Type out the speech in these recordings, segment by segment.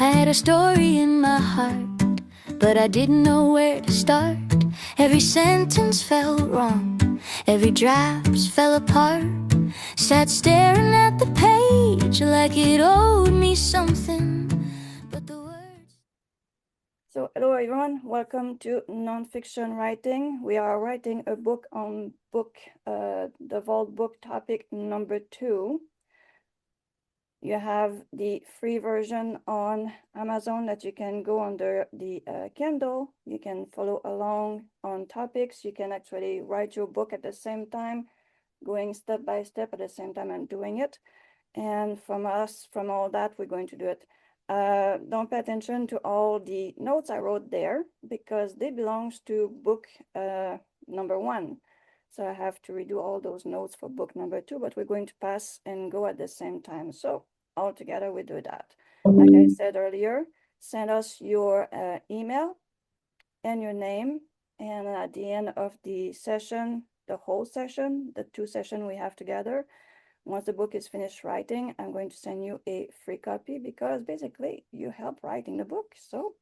I had a story in my heart, but I didn't know where to start. Every sentence felt wrong, every draft fell apart. Sat staring at the page like it owed me something, but the words... So hello everyone, welcome to Nonfiction Writing. We are writing a book on the Vault book topic number 2. You have the free version on Amazon that you can go under the Kindle. You can follow along on topics. You can actually write your book at the same time, going step by step at the same time and doing it. And from all that, we're going to do it. Don't pay attention to all the notes I wrote there because they belongs to book number 1. So I have to redo all those notes for book number 2, but we're going to pass and go at the same time. So all together we do that. Like I said earlier, send us your email and your name. And at the end of the session, the whole session, the 2 sessions we have together, once the book is finished writing, I'm going to send you a free copy because basically you help writing the book. So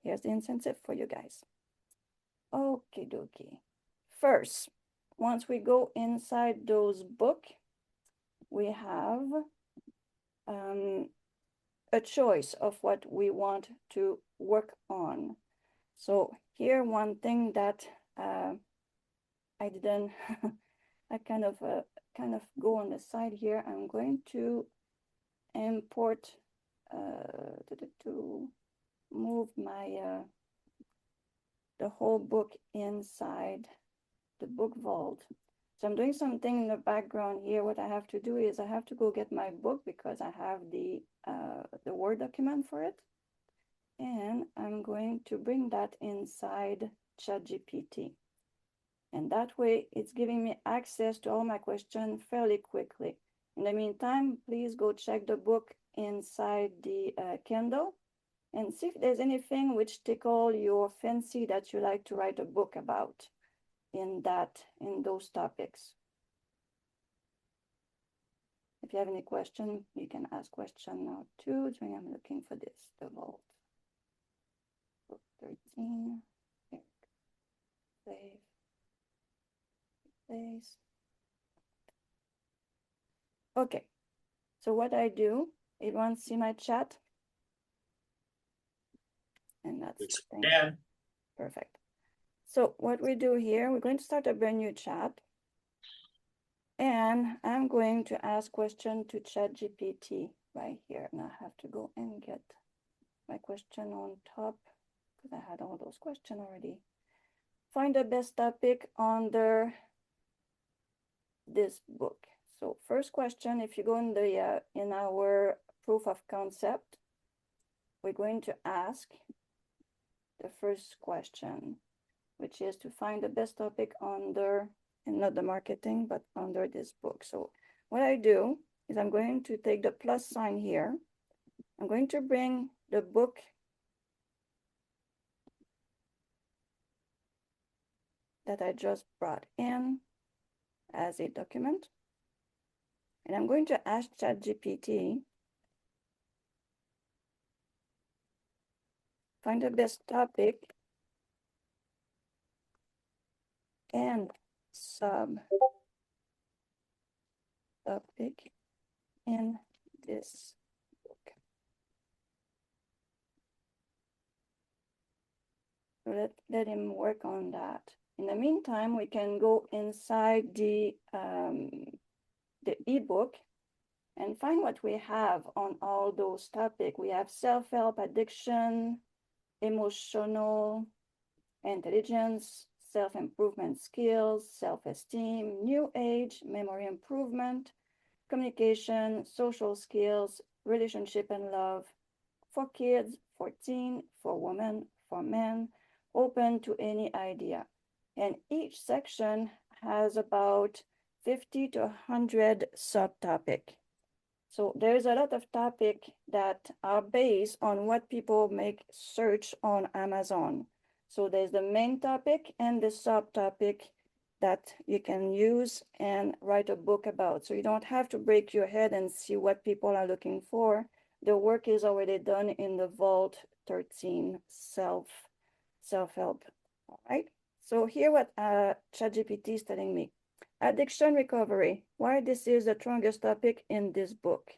here's the incentive for you guys. Okie dokie. First, once we go inside those books, we have a choice of what we want to work on. So here, one thing that I didn't, I kind of go on the side here. I'm going to import to move my the whole book inside the book vault. So I'm doing something in the background here. What I have to do is I have to go get my book because I have the Word document for it. And I'm going to bring that inside ChatGPT. And that way it's giving me access to all my questions fairly quickly. In the meantime, please go check the book inside the Kindle and see if there's anything which tickle your fancy that you like to write a book about in those topics. If you have any question, you can ask question now too. I'm looking for this, the vault. Book 13. Here. Save. Place. Okay. So what I do, everyone see my chat? And that's the thing. Perfect. So what we do here, we're going to start a brand new chat. And I'm going to ask question to ChatGPT right here. And I have to go and get my question on top because I had all those questions already. Find the best topic under this book. So first question, if you go in the in our proof of concept, we're going to ask the first question, which is to find the best topic under, and not the marketing, but under this book. So what I do is I'm going to take the plus sign here. I'm going to bring the book that I just brought in as a document. And I'm going to ask ChatGPT, find the best topic and sub topic in this book. So let him work on that. In the meantime, we can go inside the ebook and find what we have on all those topics. We have self-help, addiction, emotional intelligence, self-improvement skills, self-esteem, new age, memory improvement, communication, social skills, relationship and love, for kids, for teens, for women, for men, open to any idea. And each section has about 50 to 100 subtopics. So there's a lot of topics that are based on what people make search on Amazon. So there's the main topic and the subtopic that you can use and write a book about. So you don't have to break your head and see what people are looking for. the work is already done in the Vault 13 self-help. All right. So here what ChatGPT is telling me. Addiction recovery, why this is the strongest topic in this book.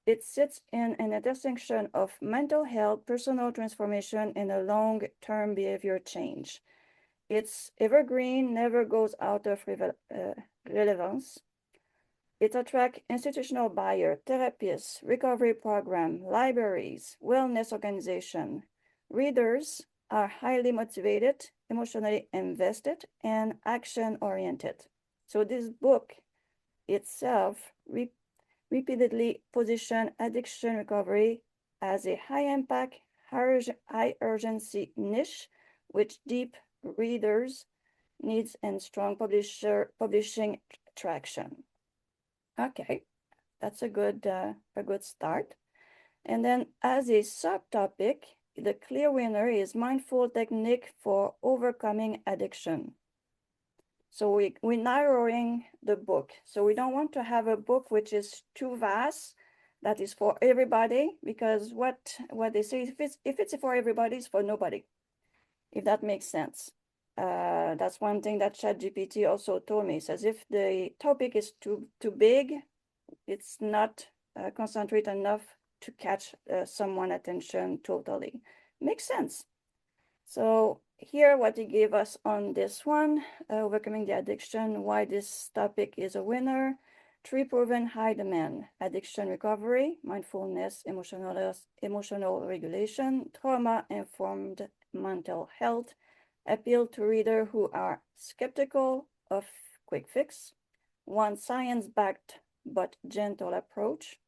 It sits in an intersection of mental health, personal transformation, and a long-term behavior change. It's evergreen, never goes out of relevance. It attracts institutional buyers, therapists, recovery program, libraries, wellness organization. Readers are highly motivated, emotionally invested, and action-oriented. So this book itself repeatedly positions addiction recovery as a high-impact, high-urgency niche with deep readers' needs and strong publishing traction. Okay, that's a good start. And then as a subtopic, the clear winner is mindful technique for overcoming addiction. So we're narrowing the book. So we don't want to have a book which is too vast, that is for everybody, because what they say, if it's for everybody, it's for nobody, if that makes sense. That's one thing that ChatGPT also told me. It says if the topic is too big, it's not concentrate enough to catch someone's attention totally. Makes sense. So here what he gave us on this one, overcoming the addiction, why this topic is a winner. 3 proven high demand: addiction recovery, mindfulness, emotional regulation, trauma-informed mental health, appeal to readers who are skeptical of quick fix, 1 science-backed but gentle approach,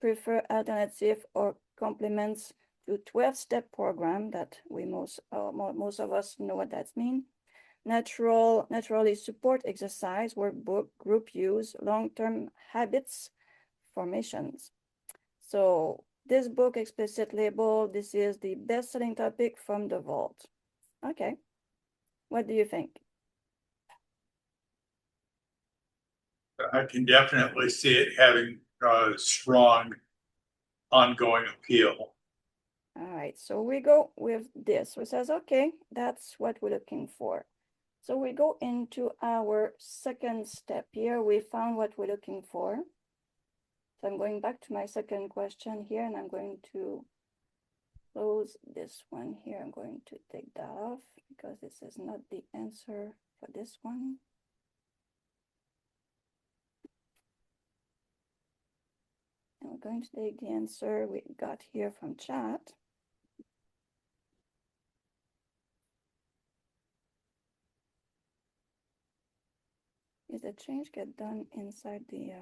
prefer alternative or complements to 12-step program that we most of us know what that means. Naturally support exercise, workbook, group use, long-term habits formations. So this book explicit label, this is the best-selling topic from the Vault. Okay, what do you think? I can definitely see it having a strong ongoing appeal. All right, so we go with this. It says, okay, that's what we're looking for. So we go into our second step here. We found what we're looking for. So I'm going back to my second question here, and I'm going to close this one here. I'm going to take that off because this is not the answer for this one. And we're going to take the answer we got here from chat. Is the change get done inside the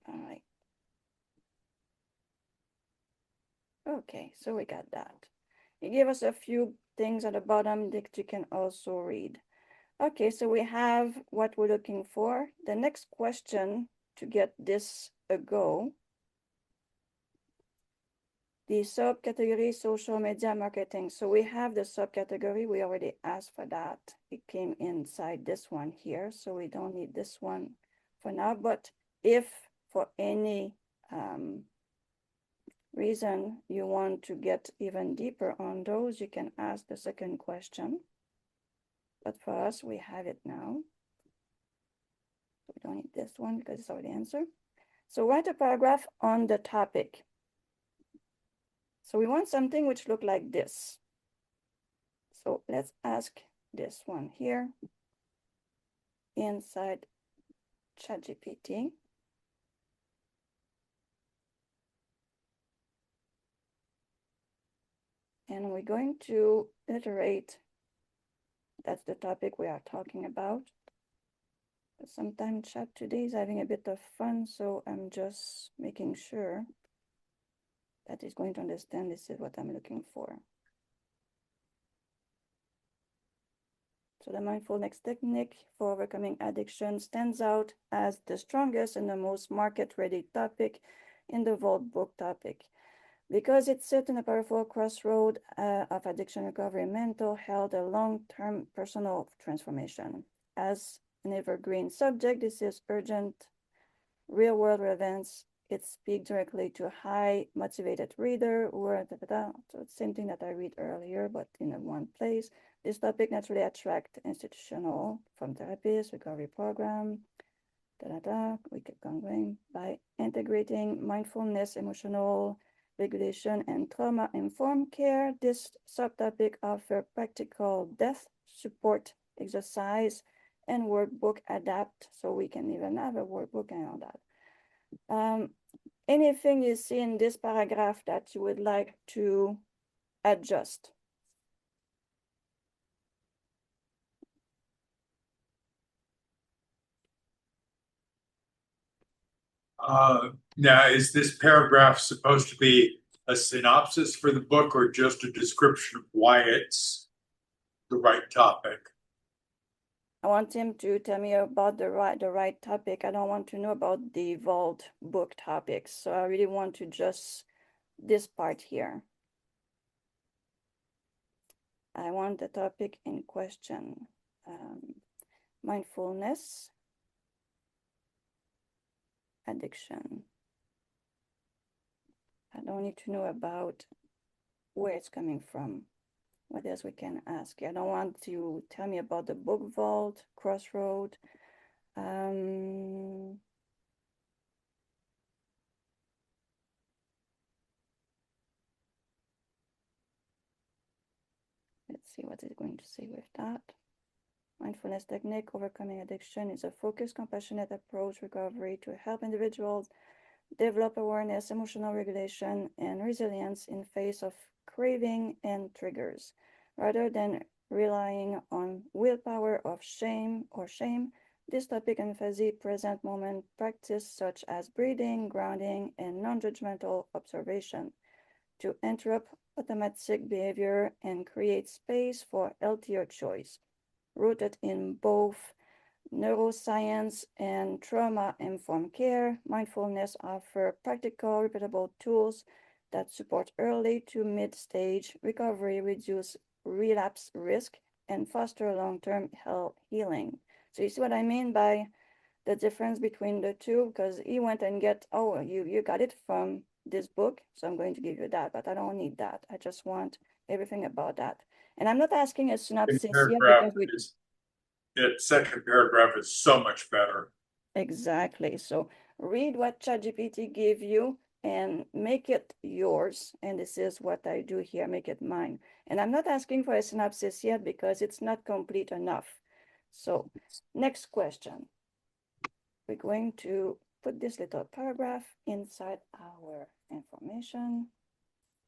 all right. Okay, so we got that. It gave us a few things at the bottom that you can also read. Okay, so we have what we're looking for. The next question to get this a go, the subcategory social media marketing. So we have the subcategory, we already asked for that. It came inside this one here, so we don't need this one for now. But if for any reason you want to get even deeper on those, you can ask the second question. But for us, we have it now. We don't need this one because it's already answered. So write a paragraph on the topic. So we want something which look like this. So let's ask this one here inside ChatGPT. And we're going to iterate. That's the topic we are talking about. Sometimes chat today is having a bit of fun, so I'm just making sure that it's going to understand this is what I'm looking for. So the mindfulness technique for overcoming addiction stands out as the strongest and the most market-ready topic in the Vault book topic. Because it sits in a powerful crossroad of addiction recovery, mental health, a long-term personal transformation. As an evergreen subject, this is urgent, real-world relevance. It speaks directly to a high motivated reader or so it's the same thing that I read earlier, but in one place. This topic naturally attracts institutional from therapists, recovery program, we keep going by integrating mindfulness, emotional regulation, and trauma-informed care. This subtopic offers practical death support exercise and workbook adapt, so we can even have a workbook and all that. Anything you see in this paragraph that you would like to adjust? Now, is this paragraph supposed to be a synopsis for the book or just a description of why it's the right topic? I want him to tell me about the right topic. I don't want to know about the vault book topics. So I really want to just this part here. I want the topic in question. Mindfulness, addiction. I don't need to know about where it's coming from. What else we can ask? I don't want to tell me about the book vault, crossroad. Let's see what it's going to say with that. Mindfulness technique, overcoming addiction, is a focused, compassionate approach recovery to help individuals develop awareness, emotional regulation, and resilience in face of craving and triggers. Rather than relying on willpower of shame, this topic emphasizes present moment practice such as breathing, grounding, and non-judgmental observation to interrupt automatic behavior and create space for healthier choice. Rooted in both neuroscience and trauma-informed care, mindfulness offers practical, repeatable tools that support early to mid-stage recovery, reduce relapse risk, and foster long-term healing. So you see what I mean by the difference between the two? Because he went and you got it from this book, so I'm going to give you that, but I don't need that. I just want everything about that. And I'm not asking a synopsis yet because the second paragraph is so much better. Exactly. So read what ChatGPT gave you and make it yours. And this is what I do here, make it mine. And I'm not asking for a synopsis yet because it's not complete enough. So next question. We're going to put this little paragraph inside our information,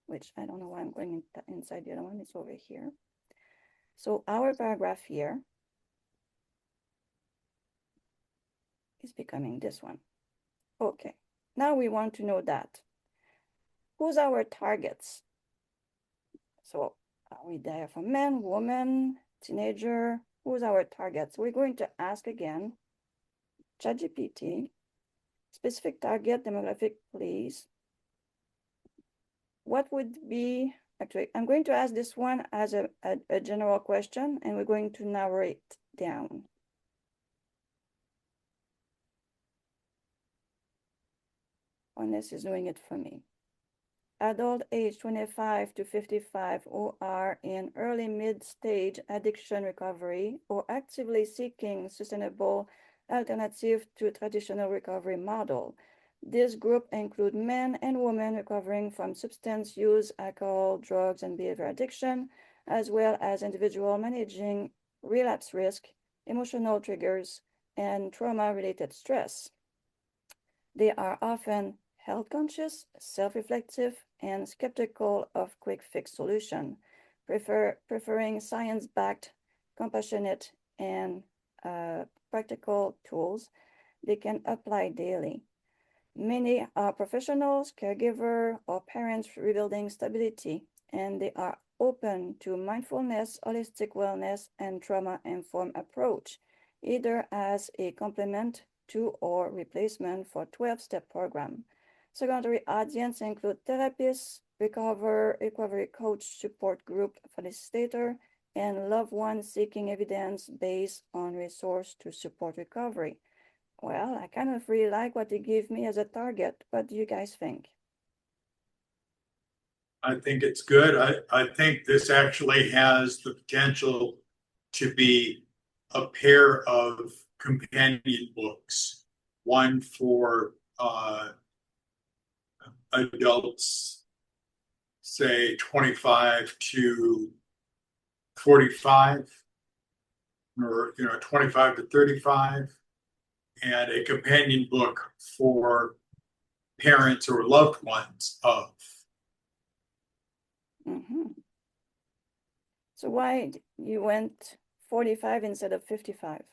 which I don't know why I'm going inside the other one. It's over here. So our paragraph here is becoming this one. Okay, now we want to know that. Who's our targets? So are we there for men, woman, teenager? Who's our targets? We're going to ask again, ChatGPT, specific target demographic, please. What would be, actually, I'm going to ask this one as a general question, and we're going to narrow it down. Honest is doing it for me. Adult age 25 to 55 who are in early mid-stage addiction recovery or actively seeking sustainable alternative to traditional recovery model. This group include men and women recovering from substance use, alcohol, drugs, and behavior addiction, as well as individuals managing relapse risk, emotional triggers, and trauma-related stress. They are often health conscious, self-reflective, and skeptical of quick fix solution, preferring science-backed, compassionate, and practical tools they can apply daily. Many are professionals, caregiver, or parents rebuilding stability, and they are open to mindfulness, holistic wellness, and trauma-informed approach, either as a complement to or replacement for 12-step program. Secondary audience include therapists, recovery coach support group facilitator, and loved one seeking evidence based on resource to support recovery. Well, I kind of really like what they give me as a target. What do you guys think? I think it's good. I think this actually has the potential to be a pair of companion books, one for adults, say 25 to 45, or 25 to 35, and a companion book for parents or loved ones of. So why you went 45 instead of 55?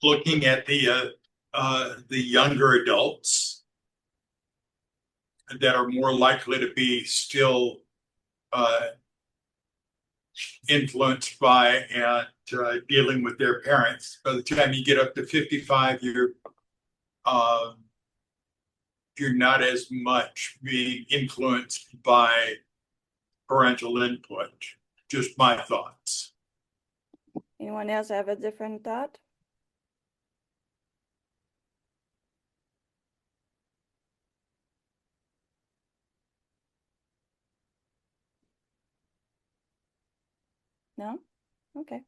Looking at the younger adults that are more likely to be still influenced by and dealing with their parents. By the time you get up to 55, you're not as much being influenced by parental input. Just my thoughts. Anyone else have a different thought? No? Okay.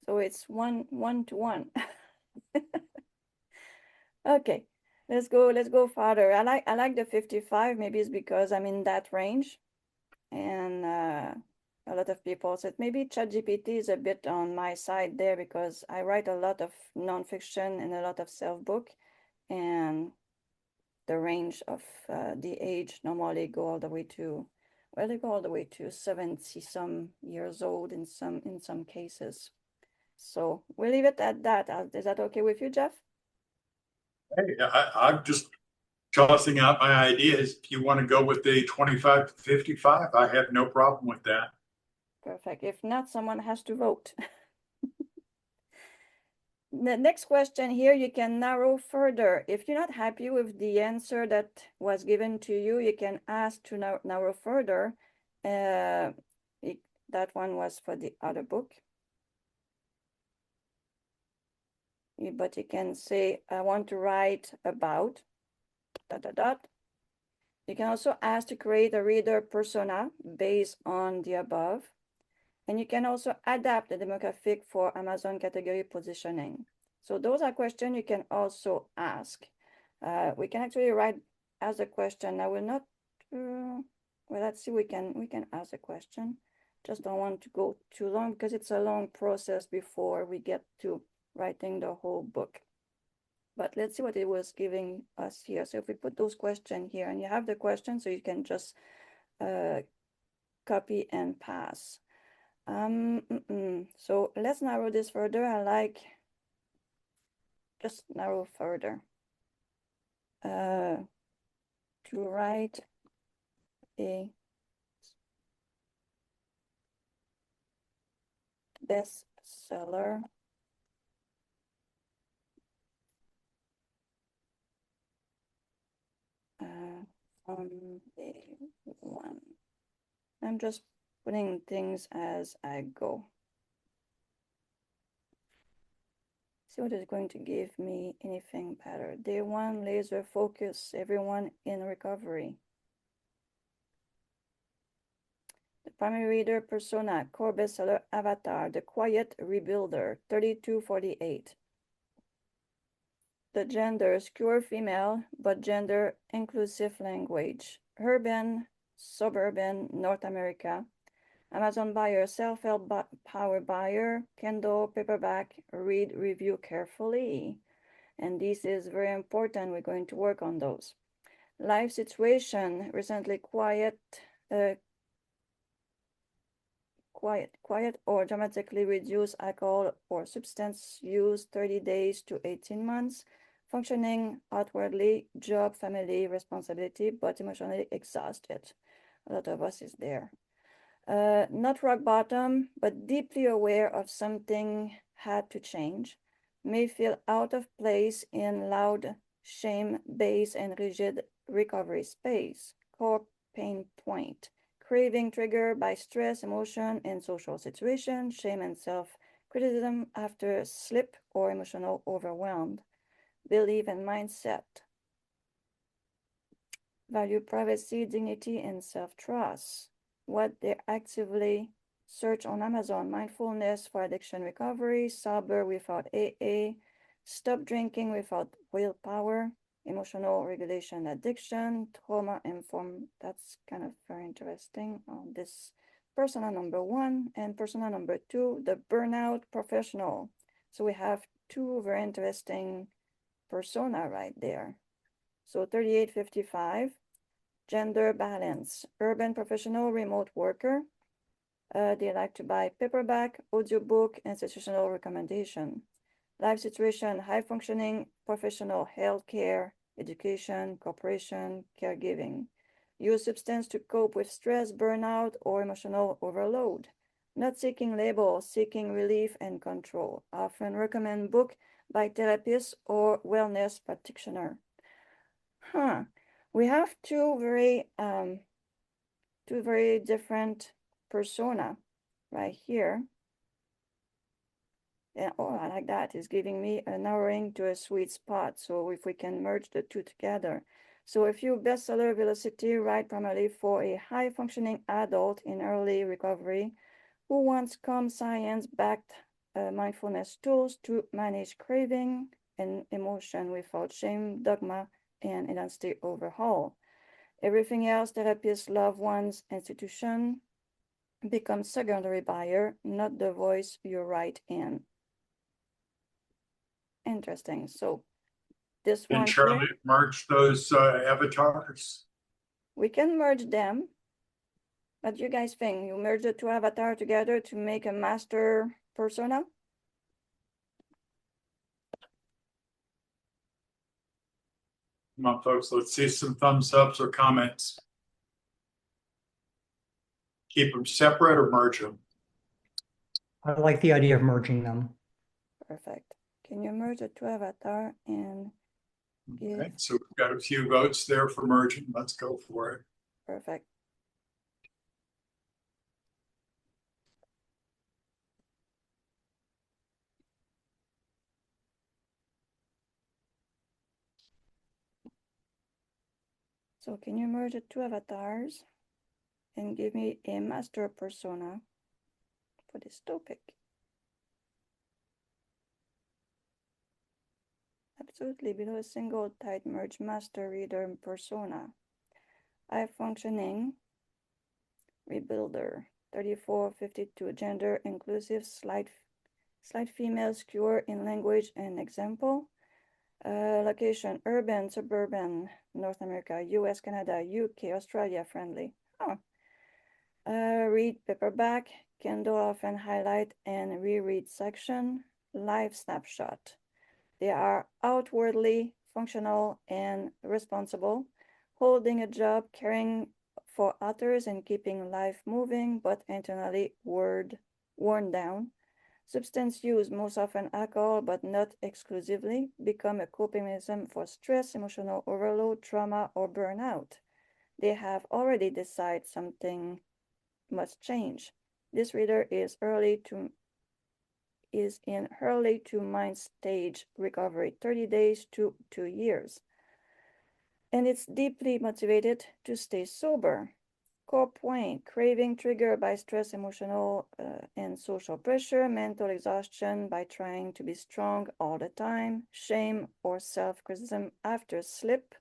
So it's one to one. Okay, let's go farther. I like the 55. Maybe it's because I'm in that range, and a lot of people said maybe ChatGPT is a bit on my side there because I write a lot of nonfiction and a lot of self-book, and the range of the age normally go all the way to, well, they go all the way to 70 some years old in some cases. So we'll leave it at that. Is that okay with you, Jeff? Hey, I'm just tossing out my ideas. If you want to go with the 25 to 55, I have no problem with that. Perfect. If not, someone has to vote. The next question here, you can narrow further. If you're not happy with the answer that was given to you, you can ask to narrow further. That one was for the other book. But you can say, I want to write about ... You can also ask to create a reader persona based on the above. And you can also adapt the demographic for Amazon category positioning. So those are questions you can also ask. We can actually ask a question. I will not, well, let's see, we can ask a question. Just don't want to go too long because it's a long process before we get to writing the whole book. But let's see what it was giving us here. So if we put those questions here, and you have the question, so you can just copy and pass. So let's narrow this further. I like just narrow further. To write a bestseller on day one. I'm just putting things as I go. See what is going to give me anything better. Day one, laser focus, everyone in recovery. The primary reader persona, core bestseller avatar, the quiet rebuilder, 3248. The gender, secure female, but gender inclusive language. Urban, suburban, North America. Amazon buyer, self-help power buyer, Kindle, paperback, read, review carefully. And this is very important. We're going to work on those. Life situation, recently quiet or dramatically reduced alcohol or substance use, 30 days to 18 months. Functioning outwardly, job, family, responsibility, but emotionally exhausted. A lot of us is there. Not rock bottom, but deeply aware of something had to change. May feel out of place in loud shame, base, and rigid recovery space, core pain point, craving triggered by stress, emotion, and social situation, shame and self-criticism after slip or emotional overwhelmed, belief and mindset, value privacy, dignity, and self-trust, what they actively search on Amazon, mindfulness for addiction recovery, sober without AA, stop drinking without willpower, emotional regulation addiction, trauma informed. That's kind of very interesting on this persona number 1 and persona number 2, the burnout professional. So we have two very interesting persona right there. So 3855, gender balance, urban professional, remote worker. They like to buy paperback, audiobook, institutional recommendation. Life situation, high functioning professional, healthcare, education, corporation, caregiving. Use substance to cope with stress, burnout, or emotional overload. Not seeking label, seeking relief and control. Often recommend book by therapists or wellness practitioner. We have two very different persona right here. Yeah, oh, I like that. It's giving me a narrowing to a sweet spot. So if we can merge the two together. So a few bestseller velocity, write primarily for a high functioning adult in early recovery who wants calm science-backed mindfulness tools to manage craving and emotion without shame, dogma, and identity overhaul. Everything else, therapists, loved ones, institution, becomes secondary buyer, not the voice you write in. Interesting. So this one And Charlie, here, merge those avatars. we can merge them. What do you guys think? You merge the two avatars together to make a master persona? Come on, folks, let's see some thumbs ups or comments. Keep them separate or merge them? I like the idea of merging them. Perfect. Can you merge the two avatars and give? Okay, so we've got a few votes there for merging. Let's go for it. Perfect. So can you merge the two avatars and give me a master persona for this topic? Absolutely, below a single tight merge master reader persona. High functioning rebuilder, 3452, gender inclusive, slight female, skewer in language and example. Location, urban, suburban, North America, US, Canada, UK, Australia, friendly. Read paperback, Kindle often highlight and reread section, live snapshot. They are outwardly functional and responsible, holding a job, caring for others, and keeping life moving, but internally worn down. Substance use, most often alcohol, but not exclusively, become a coping mechanism for stress, emotional overload, trauma, or burnout. They have already decided something must change. This reader is in early to mind stage recovery, 30 days to 2 years. And it's deeply motivated to stay sober. Core point, craving triggered by stress, emotional and social pressure, mental exhaustion by trying to be strong all the time, shame or self-criticism after slip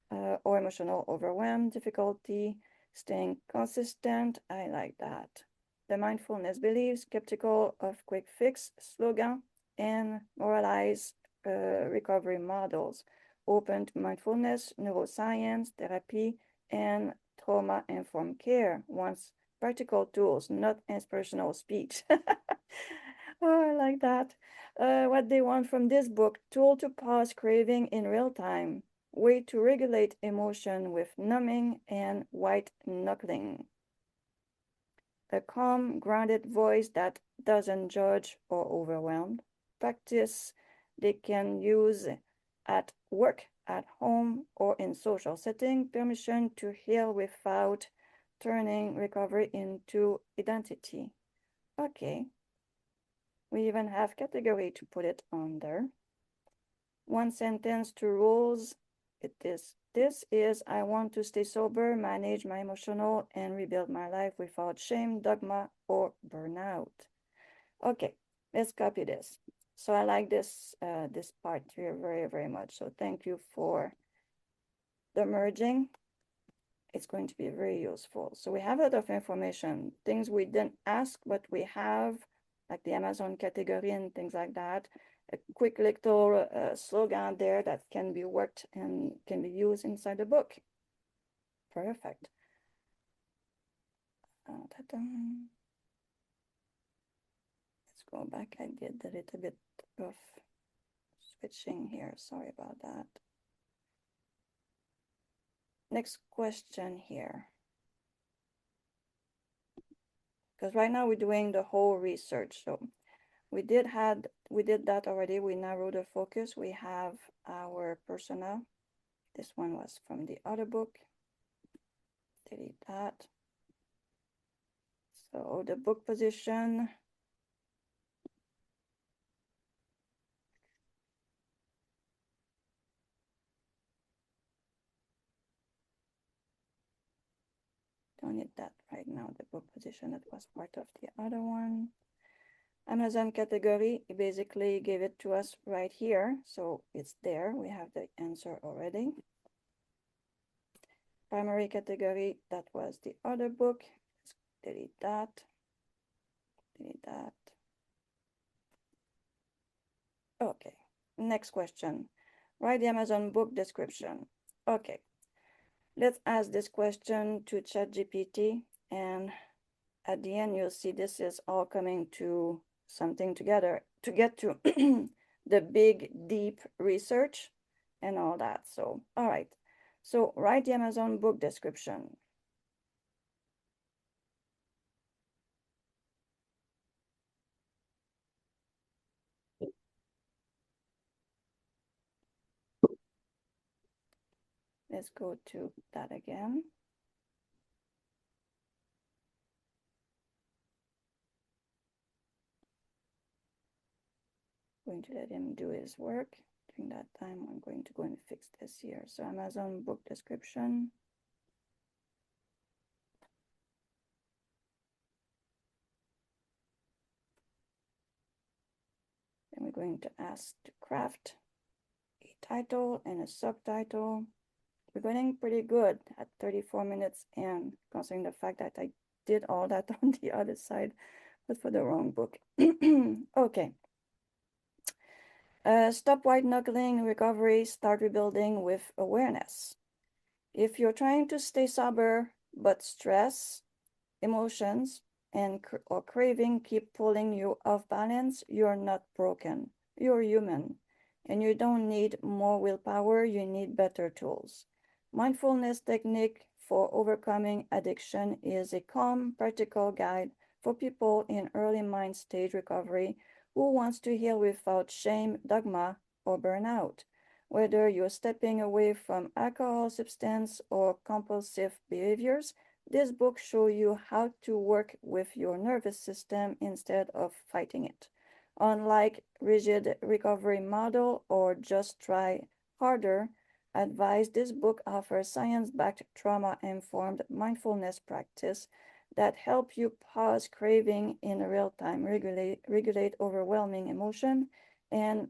or emotional overwhelm, difficulty staying consistent. I like that. The mindfulness beliefs, skeptical of quick fix slogan, and moralized recovery models, open to mindfulness, neuroscience, therapy, and trauma-informed care, wants practical tools, not inspirational speech. Oh, I like that. What they want from this book, tool to pause craving in real time, way to regulate emotion with numbing and white knuckling. A calm, grounded voice that doesn't judge or overwhelm. Practice they can use at work, at home or in social setting, permission to heal without turning recovery into identity. Okay. We even have category to put it under. One sentence, two rules. This is, I want to stay sober, manage my emotional, and rebuild my life without shame, dogma, or burnout. Okay, let's copy this. So I like this this part here very, very much. So thank you for the merging. It's going to be very useful. So we have a lot of information, things we didn't ask, but we have, like the Amazon category and things like that. A quick little slogan there that can be worked and can be used inside the book. Perfect. Let's go back. I did a little bit of switching here. Sorry about that. Next question here. Because right now we're doing the whole research. So we did that already. We narrowed the focus. We have our persona. This one was from the other book. Delete that. So the book position. Don't need that right now. The book position that was part of the other one. Amazon category, it basically gave it to us right here. So it's there. We have the answer already. Primary category, that was the other book. Let's delete that. Delete that. Okay, next question. Write the Amazon book description. Okay, let's ask this question to ChatGPT, and at the end you'll see this is all coming to something together to get to the big, deep research and all that. So, all right. So write the Amazon book description. Let's go to that again. Going to let him do his work. During that time, I'm going to go and fix this here. So Amazon book description. Then we're going to ask to craft a title and a subtitle. We're getting pretty good at 34 minutes in, considering the fact that I did all that on the other side, but for the wrong book. Okay. Stop white knuckling, recovery, start rebuilding with awareness. If you're trying to stay sober, but stress, emotions, or craving keep pulling you off balance, you're not broken. You're human. And you don't need more willpower, you need better tools. Mindfulness technique for overcoming addiction is a calm, practical guide for people in early mind stage recovery who wants to heal without shame, dogma, or burnout. Whether you're stepping away from alcohol, substance, or compulsive behaviors, this book shows you how to work with your nervous system instead of fighting it. Unlike rigid recovery model or just try harder advice, this book offers science-backed trauma-informed mindfulness practice that help you pause craving in real time, regulate overwhelming emotion, and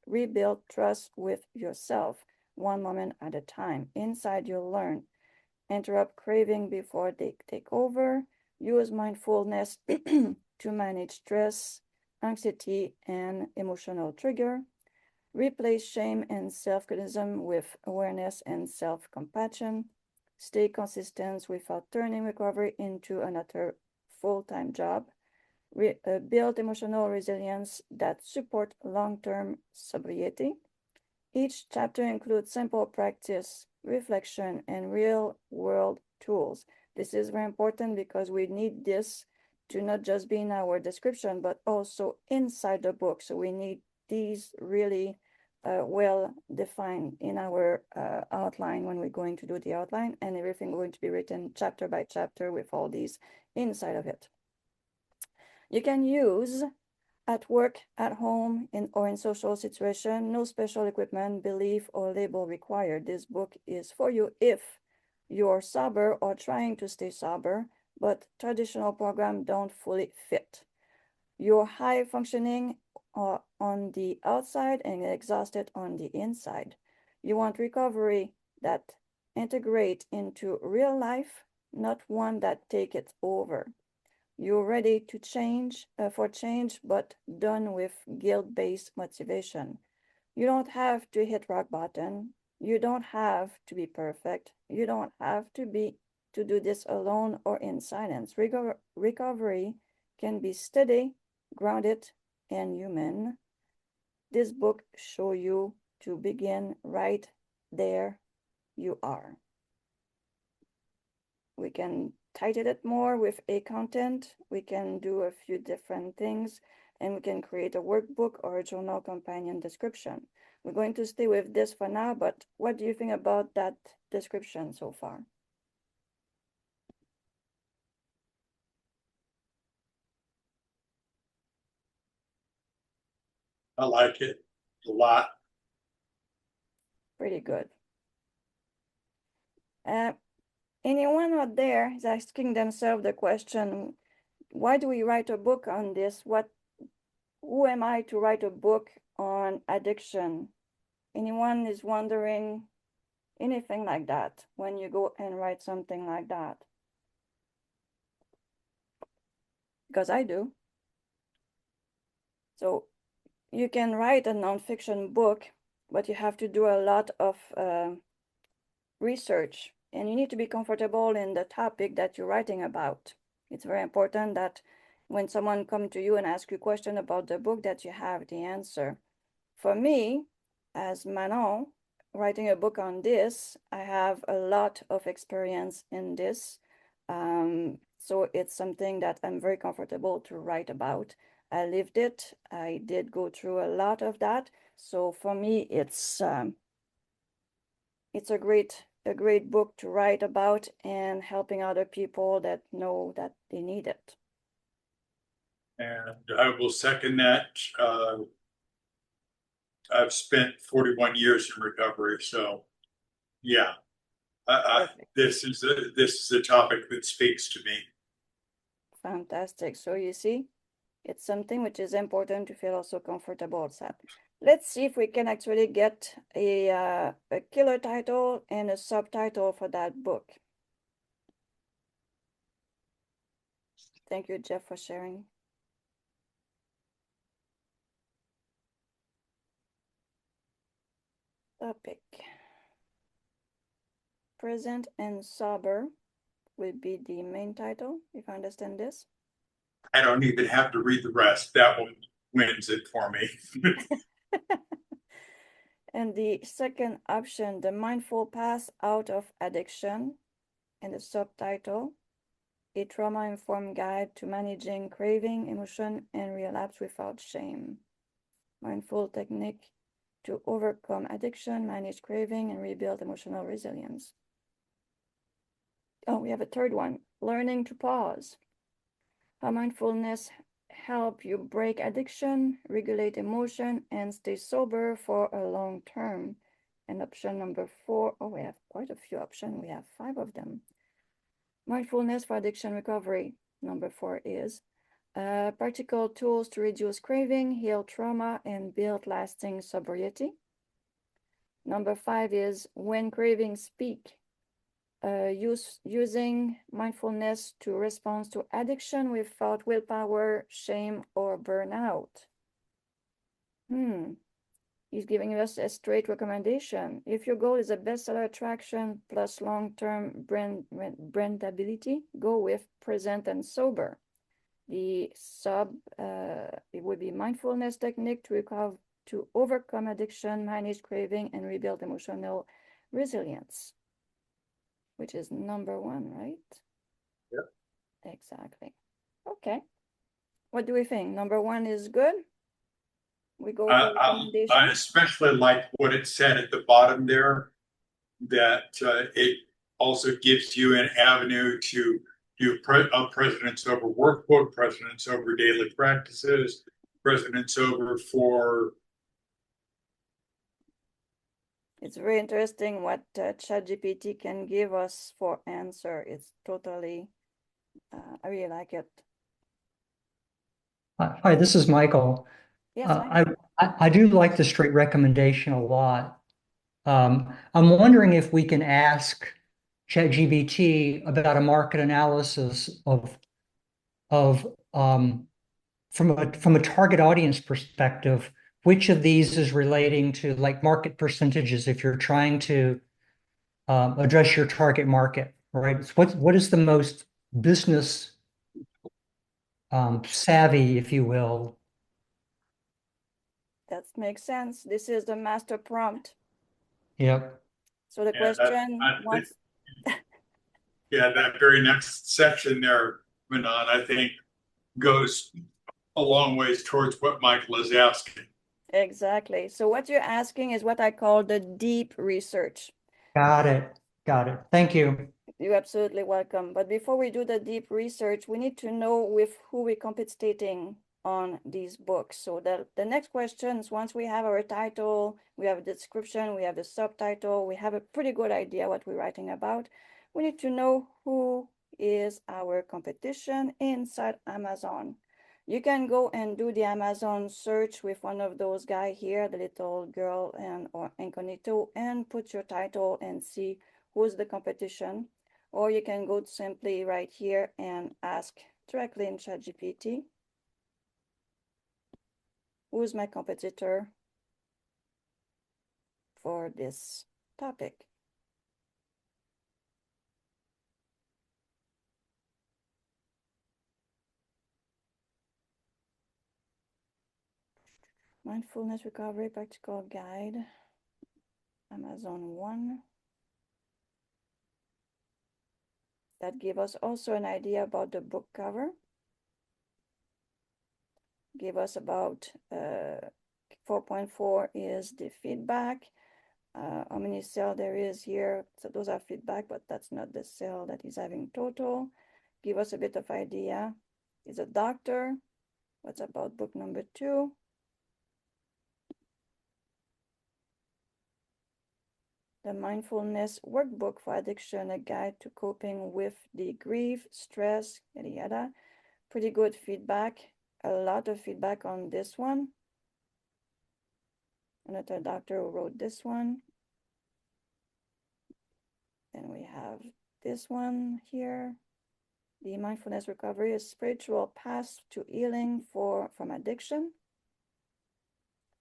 rebuild trust with yourself one moment at a time. Inside, you'll learn. Interrupt craving before they take over. Use mindfulness to manage stress, anxiety, and emotional trigger. Replace shame and self-criticism with awareness and self-compassion. Stay consistent without turning recovery into another full-time job. Build emotional resilience that support long-term sobriety. Each chapter includes simple practice, reflection, and real-world tools. This is very important because we need this to not just be in our description, but also inside the book. So we need these really well defined in our outline when we're going to do the outline, and everything going to be written chapter by chapter with all these inside of it. You can use at work, at home, or in social situation. No special equipment, belief, or label required. This book is for you if you're sober or trying to stay sober, but traditional programs don't fully fit. You're high functioning on the outside and exhausted on the inside. You want recovery that integrate into real life, not one that take it over. You're ready to change for change, but done with guilt-based motivation. You don't have to hit rock bottom. You don't have to be perfect. You don't have to do this alone or in silence. Recovery can be steady, grounded, and human. This book shows you to begin right there you are. We can tighten it more with a content. We can do a few different things, and we can create a workbook or a journal companion description. We're going to stay with this for now, but what do you think about that description so far? I like it a lot. Pretty good. Anyone out there is asking themselves the question, why do we write a book on this? Who am I to write a book on addiction? Anyone is wondering anything like that when you go and write something like that? Because I do. So you can write a nonfiction book, but you have to do a lot of research, and you need to be comfortable in the topic that you're writing about. It's very important that when someone comes to you and asks you a question about the book, that you have the answer. For me, as Manon, writing a book on this, I have a lot of experience in this. So it's something that I'm very comfortable to write about. I lived it. I did go through a lot of that. So for me, it's a great book to write about and helping other people that know that they need it. And I will second that. I've spent 41 years in recovery, so yeah, this is a topic that speaks to me. Fantastic. So you see, it's something which is important to feel also comfortable with. Let's see if we can actually get a killer title and a subtitle for that book. Thank you, Jeff, for sharing. Topic. Present and sober would be the main title, if I understand this. I don't even have to read the rest. That one wins it for me. And the second option, the mindful path out of addiction, and the subtitle, a trauma-informed guide to managing craving, emotion, and relapse without shame. Mindful technique to overcome addiction, manage craving, and rebuild emotional resilience. Oh, we have a third one, learning to pause. How mindfulness help you break addiction, regulate emotion, and stay sober for a long term. And option number 4, oh, we have quite a few options. We have 5 of them. Mindfulness for addiction recovery. Number 4 is practical tools to reduce craving, heal trauma, and build lasting sobriety. Number 5 is when cravings speak. Using mindfulness to respond to addiction without willpower, shame, or burnout. He's giving us a straight recommendation. If your goal is a bestseller attraction plus long-term brandability, go with present and sober. The it would be mindfulness technique to overcome addiction, manage craving, and rebuild emotional resilience, which is number 1, right? Yep. Exactly. Okay. What do we think? Number 1 is good? we go for I recommendations. especially like what it said at the bottom there, that it also gives you an avenue to do a precedence over workbook, precedence over daily practices, precedence over for. It's very interesting what ChatGPT can give us for answer. It's totally, I really like it. Hi, this is Michael. Yes, hi. I do like the straight recommendation a lot. I'm wondering if we can ask ChatGPT about a market analysis of from a target audience perspective, which of these is relating to like market percentages if you're trying to address your target market, right? What is the most business savvy, if you will? That makes sense. This is the master prompt. Yep. So the Yeah, question once. yeah, that very next section there, Manon, I think goes a long ways towards what Michael is asking. Exactly. So what you're asking is what I call the deep research. Got it. Got it. Thank you. You're absolutely welcome. But before we do the deep research, we need to know with who we're competing on these books. So the next questions, once we have our title, we have a description, we have the subtitle, we have a pretty good idea what we're writing about. We need to know who is our competition inside Amazon. You can go and do the Amazon search with one of those guys here, the little girl or incognito, and put your title and see who's the competition. Or you can go simply right here and ask directly in ChatGPT, who's my competitor for this topic? Mindfulness Recovery Practical Guide, Amazon 1. That give us also an idea about the book cover. Give us about 4.4 is the feedback. How many cell there is here. So those are feedback, but that's not the cell that is having total. Give us a bit of idea. Is a doctor. What's about book number 2? The Mindfulness Workbook for Addiction, a guide to coping with the grief, stress, yada yada. Pretty good feedback. A lot of feedback on this one. Another doctor who wrote this one. Then we have this one here. The Mindfulness Recovery, a spiritual path to healing from addiction.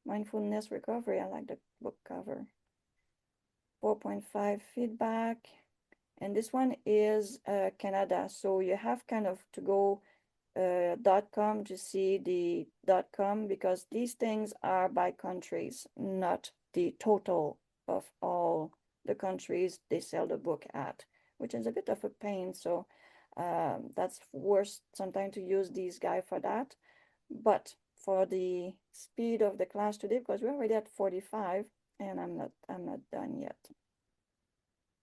Mindfulness Recovery, I like the book cover. 4.5 feedback. And this one is Canada. So you have kind of to go .com to see the .com because these things are by countries, not the total of all the countries they sell the book at, which is a bit of a pain. So that's worse sometimes to use these guys for that. But for the speed of the class today, because we're already at 45 and I'm not done yet.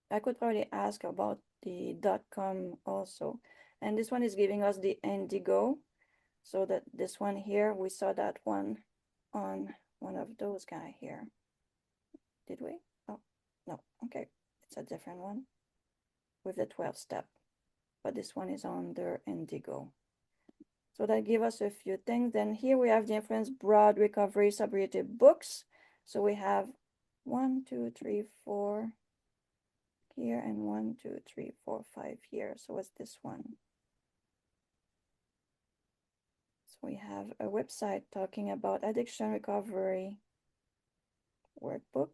I could probably ask about the .com also. And this one is giving us the Indigo. So that this one here, we saw that one on one of those guys here. Did we? Oh, no. Okay. It's a different one with the 12 step. But this one is on the Indigo. So that gives us a few things. Then here we have the Influence Broad Recovery Sobriety books. So we have 1, 2, 3, 4 here and 1, 2, 3, 4, 5 here. So what's this one? So we have a website talking about addiction recovery workbook.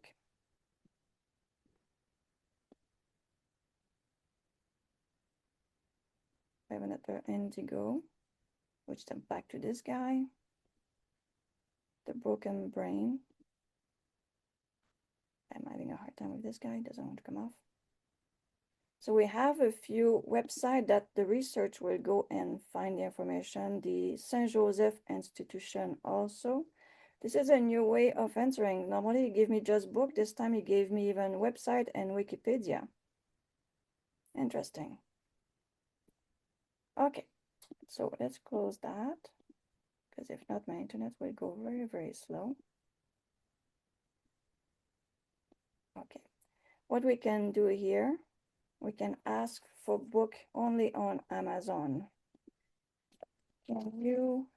We have another Indigo, which is back to this guy. The Broken Brain. I'm having a hard time with this guy, doesn't want to come off. So we have a few websites that the research will go and find the information. The Saint Joseph Institution also. This is a new way of answering. Normally, you give me just book. This time, you gave me even website and Wikipedia. Interesting. Okay, so let's close that, because if not, my internet will go very, very slow. Okay, what we can do here, we can ask for book only on Amazon. Can you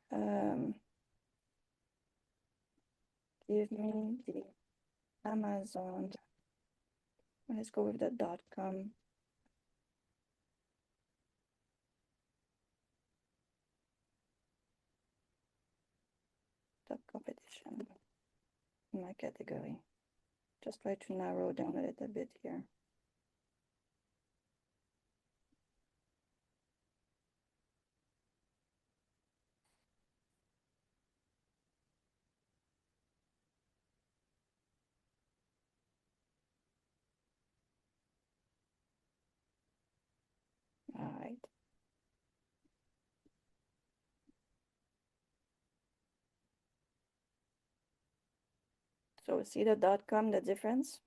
give me the Amazon? Let's go with the .com. Top competition in my category. Just try to narrow down a little bit here. All right. So see the .com, the difference?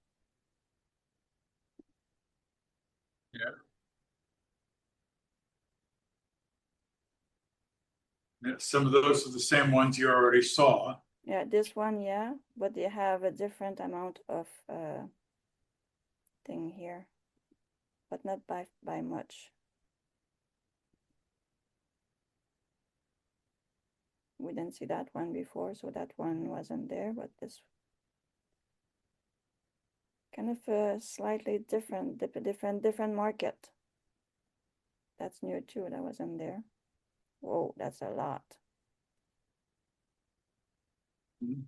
Yeah. Yeah, some of those are the same ones you already saw. Yeah, this one, yeah, but they have a different amount of thing here, but not by much. We didn't see that one before, so that one wasn't there, but this kind of a slightly different market. That's new too, that wasn't there. Whoa, that's a lot. Mm-hmm.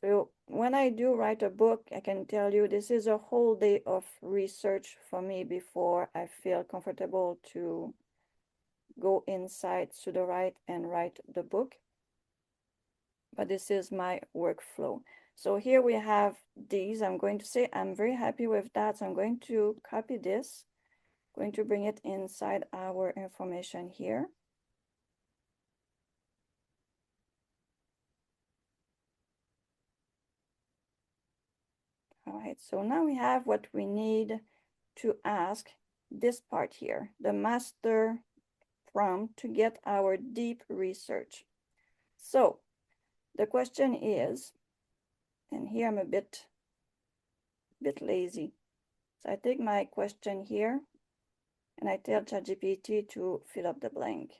So when I do write a book, I can tell you this is a whole day of research for me before I feel comfortable to go inside Sudowrite and write the book. But this is my workflow. So here we have these. I'm going to say I'm very happy with that. So I'm going to copy this, going to bring it inside our information here. All right, so now we have what we need to ask this part here, the master prompt to get our deep research. So the question is, and here I'm a bit lazy. So I take my question here and I tell ChatGPT to fill up the blank.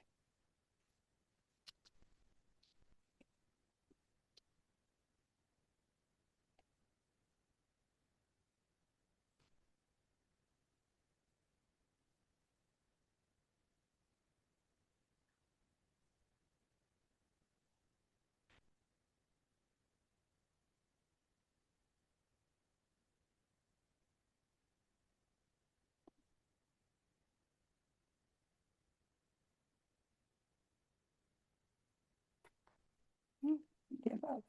The above.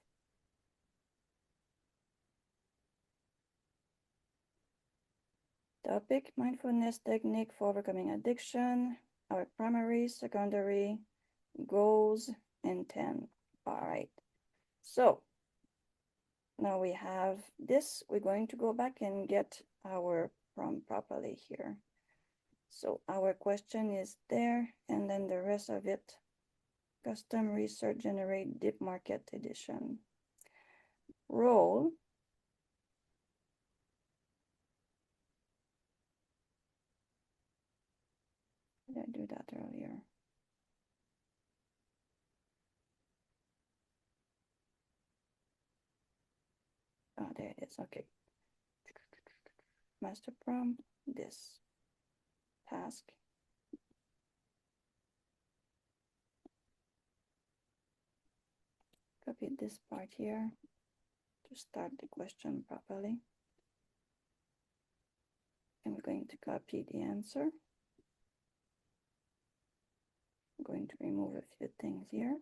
Topic, mindfulness technique for overcoming addiction, our primary, secondary, goals, and 10. All right. So now we have this. We're going to go back and get our prompt properly here. So our question is there, and then the rest of it, custom research generate deep market edition. Role. Did I do that earlier? Oh, there it is. Okay. Master prompt, this task. Copy this part here to start the question properly. And we're going to copy the answer. I'm going to remove a few things here.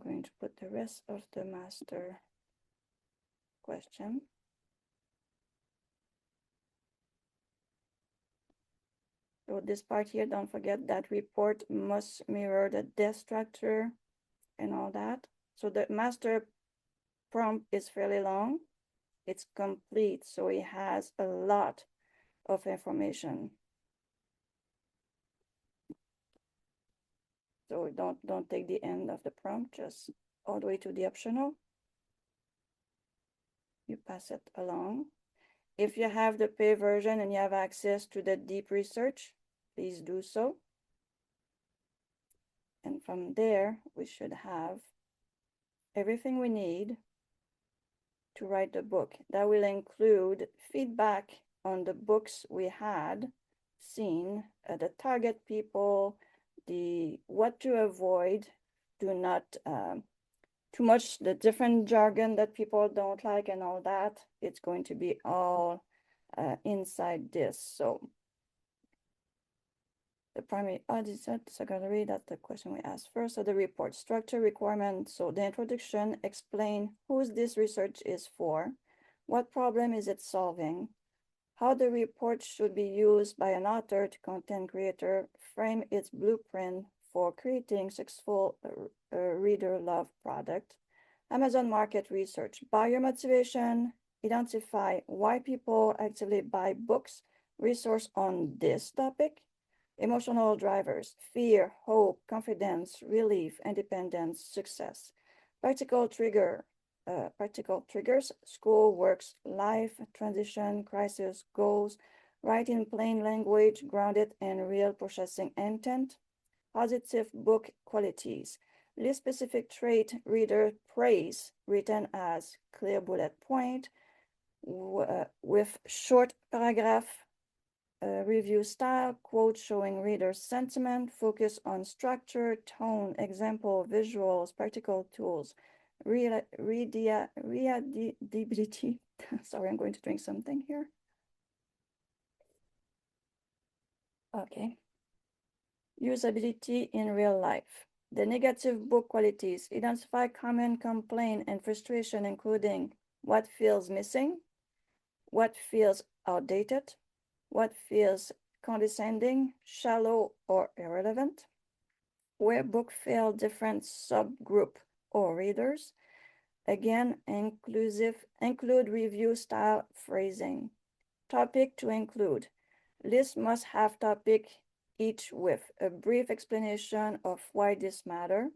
going to put the rest of the master question. So this part here, don't forget that report must mirror the desk structure and all that. So the master prompt is fairly long. It's complete, so it has a lot of information. So don't take the end of the prompt, just all the way to the optional. You pass it along. If you have the pay version and you have access to the deep research, please do so. And from there, we should have everything we need to write the book. That will include feedback on the books we had seen, the target people, the what to avoid, do not too much the different jargon that people don't like and all that. It's going to be all inside this. So the primary auditor, secondary, that's the question we asked first. So the report structure requirement. So the introduction, explain who this research is for, what problem is it solving, how the report should be used by an author to content creator, frame its blueprint for creating successful reader love product, Amazon market research, buyer motivation, identify why people actively buy books, resource on this topic, emotional drivers, fear, hope, confidence, relief, independence, success, practical triggers, school, works, life, transition, crisis, goals, write in plain language, grounded in real processing intent, positive book qualities, list specific trait, reader praise, written as clear bullet point, with short paragraph, review style, quote showing reader's sentiment, focus on structure, tone, example, visuals, practical tools, readability. Sorry, I'm going to drink something here. Okay. Usability in real life. The negative book qualities, identify common complaint and frustration, including what feels missing, what feels outdated, what feels condescending, shallow, or irrelevant, where book fail different subgroup or readers. Again, include review style phrasing. Topic to include. List must have topic each with a brief explanation of why this matter,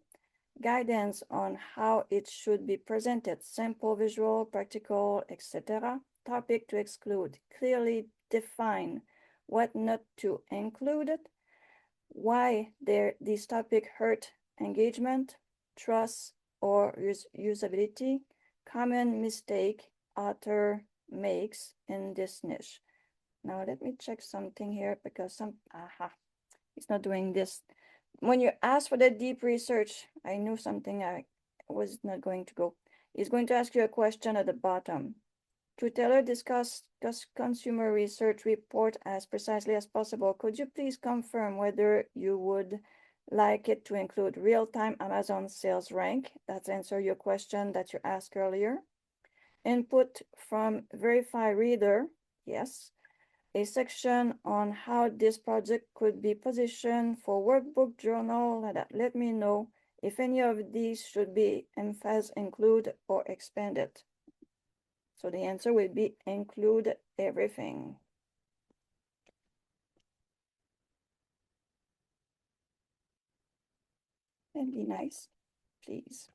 guidance on how it should be presented, simple, visual, practical, etc. Topic to exclude. Clearly define what not to include, why this topic hurt engagement, trust, or usability, common mistake author makes in this niche. Now let me check something here because it's not doing this. When you ask for the deep research, I knew something I was not going to go. It's going to ask you a question at the bottom. To tailor this consumer research report as precisely as possible, could you please confirm whether you would like it to include real-time Amazon sales rank? That's answer your question that you asked earlier. Input from verified reader, yes. A section on how this project could be positioned for workbook journal that let me know if any of these should be emphasized, include, or expanded. So the answer will be include everything. And be nice, please.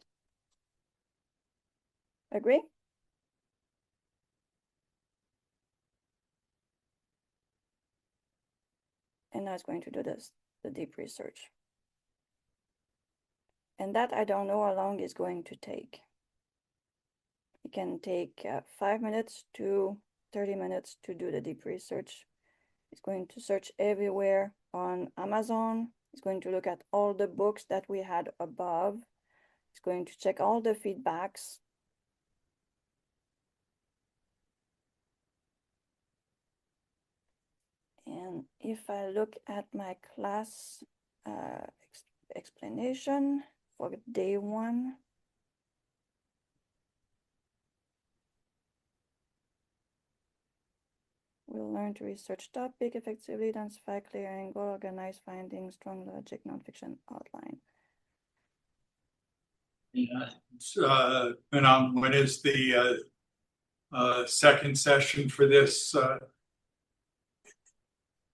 Agree? And now it's going to do the deep research. And that I don't know how long it's going to take. It can take 5 minutes to 30 minutes to do the deep research. It's going to search everywhere on Amazon. It's going to look at all the books that we had above. It's going to check all the feedbacks. And if I look at my class explanation, for day 1. We'll learn to research topic effectively, identify clear angle, organize findings, strong logic, nonfiction outline. And when is the second session for this?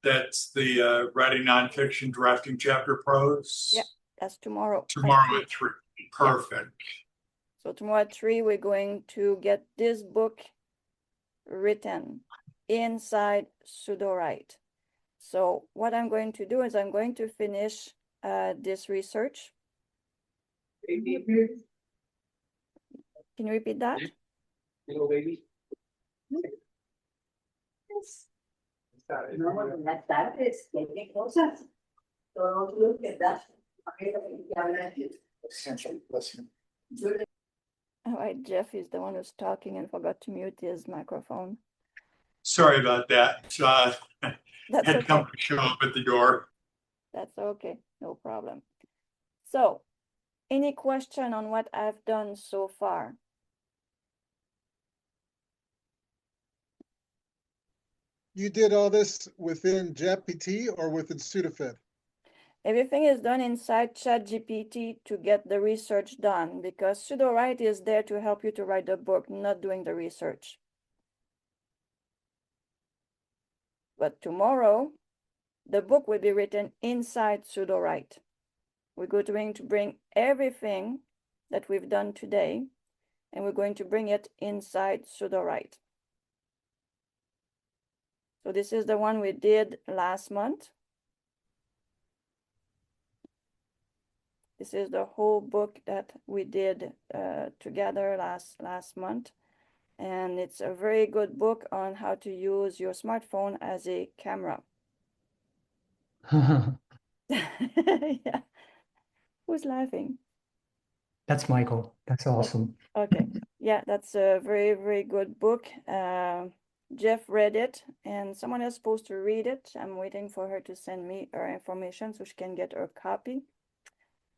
That's the writing nonfiction, drafting chapter prose? Yeah, that's tomorrow. Tomorrow at 3. Perfect. So tomorrow at 3, we're going to get this book written inside Sudowrite. So what I'm going to do is I'm going to finish this research. Can you repeat that? Hello, baby. No, buenas tardes, ¿qué cosas? Todo lo que das. All right, Jeff is the one who's talking and forgot to mute his microphone. Sorry about that. That's Had okay. company show up at the door. That's okay, no problem. So, any question on what I've done so far? You did all this within GPT or within Sudafed? Everything is done inside ChatGPT to get the research done, because Sudowrite is there to help you to write the book, not doing the research. But tomorrow, the book will be written inside Sudowrite. We're going to bring everything that we've done today, and we're going to bring it inside Sudowrite. So this is the one we did last month. This is the whole book that we did together last month. And it's a very good book on how to use your smartphone as a camera. Yeah. Who's laughing? That's Michael. That's awesome. Okay. Yeah, that's a very, very good book. Jeff read it, and someone else supposed to read it. I'm waiting for her to send me her information so she can get her copy.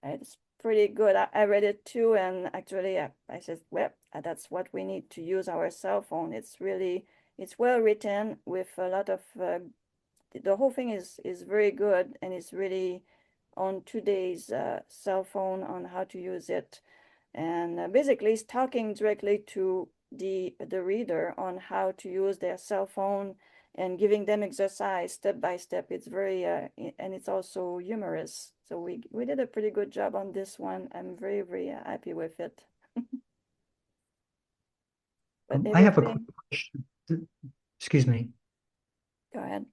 It's pretty good. I read it too, and actually I said, well, that's what we need to use our cell phone. It's well written with a lot of, the whole thing is very good, and it's really on today's cell phone on how to use it. And basically it's talking directly to the reader on how to use their cell phone and giving them exercise step by step. It's very, and it's also humorous. So we did a pretty good job on this one. I'm very, very happy with it. But I have a quick everything, question. Excuse me. go ahead.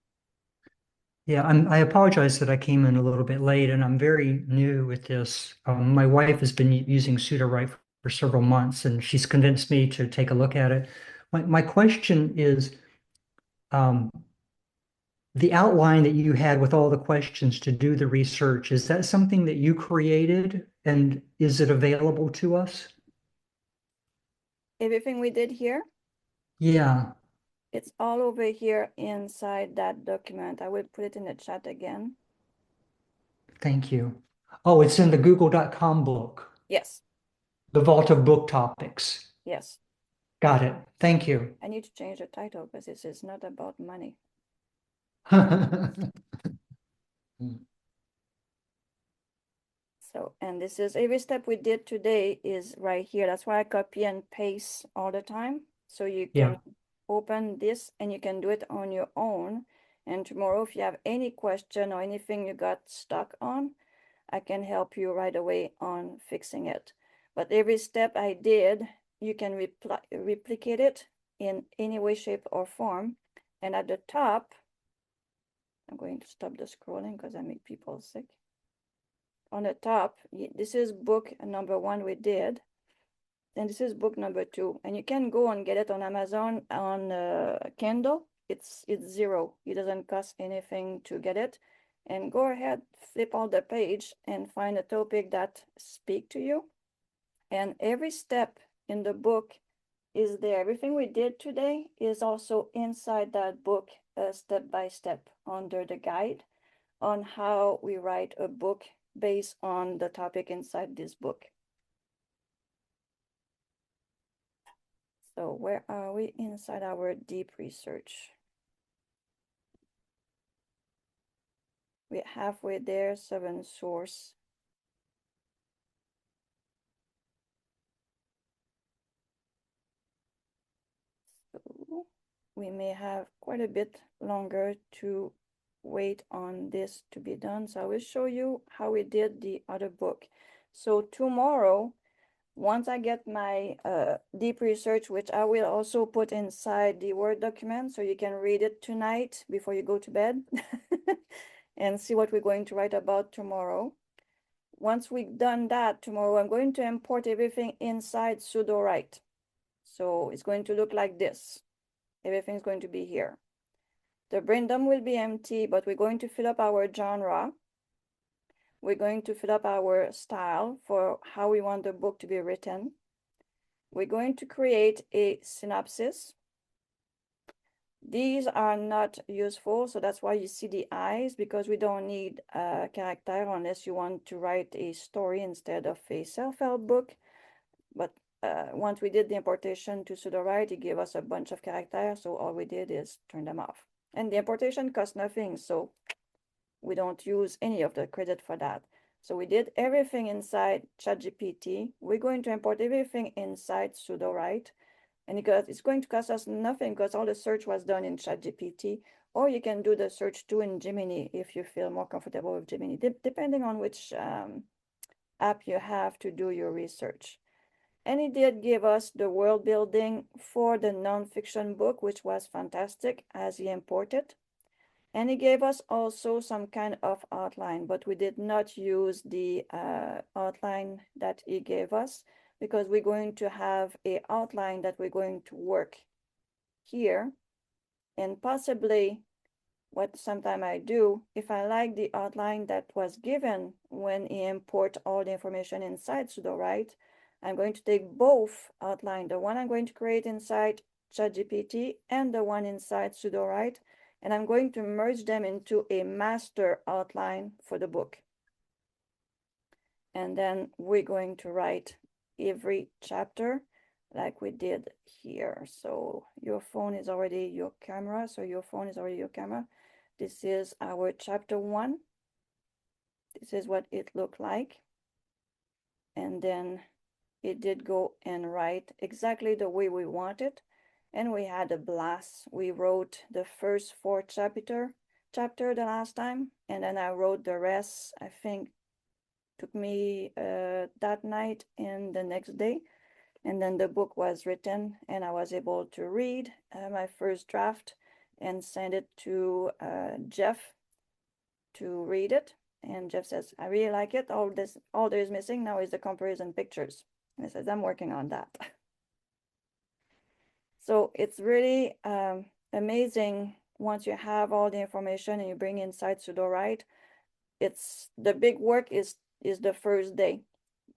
Yeah, I apologize that I came in a little bit late, and I'm very new with this. My wife has been using Sudowrite for several months, and she's convinced me to take a look at it. My question is, the outline that you had with all the questions to do the research, is that something that you created, and is it available to us? Everything we did here, Yeah, it's all over here inside that document. I will put it in the chat again. thank you. Oh, it's in the google.com book, Yes, the Vault of Book Topics. yes. Got it. Thank you. I need to change the title because this is not about money. So, and this is every step we did today is right here. That's why I copy and paste all the time. So you can open this and you can do it on your own. And tomorrow, if you have any question or anything you got stuck on, I can help you right away on fixing it. But every step I did, you can replicate it in any way, shape, or form. And at the top, I'm going to stop the scrolling because I make people sick. On the top, this is book number 1 we did. And this is book number 2. And you can go and get it on Amazon on Kindle. It's $0. It doesn't cost anything to get it. And go ahead, flip all the page and find a topic that speaks to you. And every step in the book is there. Everything we did today is also inside that book, step by step, under the guide on how we write a book based on the topic inside this book. So where are we inside our deep research? We're halfway there, 7 source. So we may have quite a bit longer to wait on this to be done. So I will show you how we did the other book. So tomorrow, once I get my deep research, which I will also put inside the Word document so you can read it tonight before you go to bed and see what we're going to write about tomorrow. Once we've done that tomorrow, I'm going to import everything inside Sudowrite. So it's going to look like this. Everything's going to be here. The brain dump will be empty, but we're going to fill up our genre. We're going to fill up our style for how we want the book to be written. We're going to create a synopsis. These are not useful, so that's why you see the eyes, because we don't need a character unless you want to write a story instead of a self-help book. But once we did the importation to Sudowrite, it gave us a bunch of characters, so all we did is turn them off. And the importation cost nothing, so we don't use any of the credit for that. So we did everything inside ChatGPT. We're going to import everything inside Sudowrite. And because it's going to cost us nothing because all the search was done in ChatGPT, or you can do the search too in Gemini if you feel more comfortable with Gemini, depending on which app you have to do your research. And it did give us the world building for the nonfiction book, which was fantastic as he imported. And he gave us also some kind of outline, but we did not use the outline that he gave us because we're going to have an outline that we're going to work here. And possibly what sometime I do, if I like the outline that was given when he import all the information inside Sudowrite, I'm going to take both outline, the one I'm going to create inside ChatGPT and the one inside Sudowrite, and I'm going to merge them into a master outline for the book. And then we're going to write every chapter like we did here. So your phone is already your camera. So your phone is already your camera. This is our chapter 1. This is what it looked like. And then it did go and write exactly the way we wanted. And we had a blast. We wrote the first 4 chapter the last time. And then I wrote the rest, I think took me that night and the next day. And then the book was written and I was able to read my first draft and send it to Jeff to read it. And Jeff says, I really like it. All there is missing now is the comparison pictures. And I says, I'm working on that. So it's really amazing once you have all the information and you bring inside Sudowrite. It's the big work is the first day,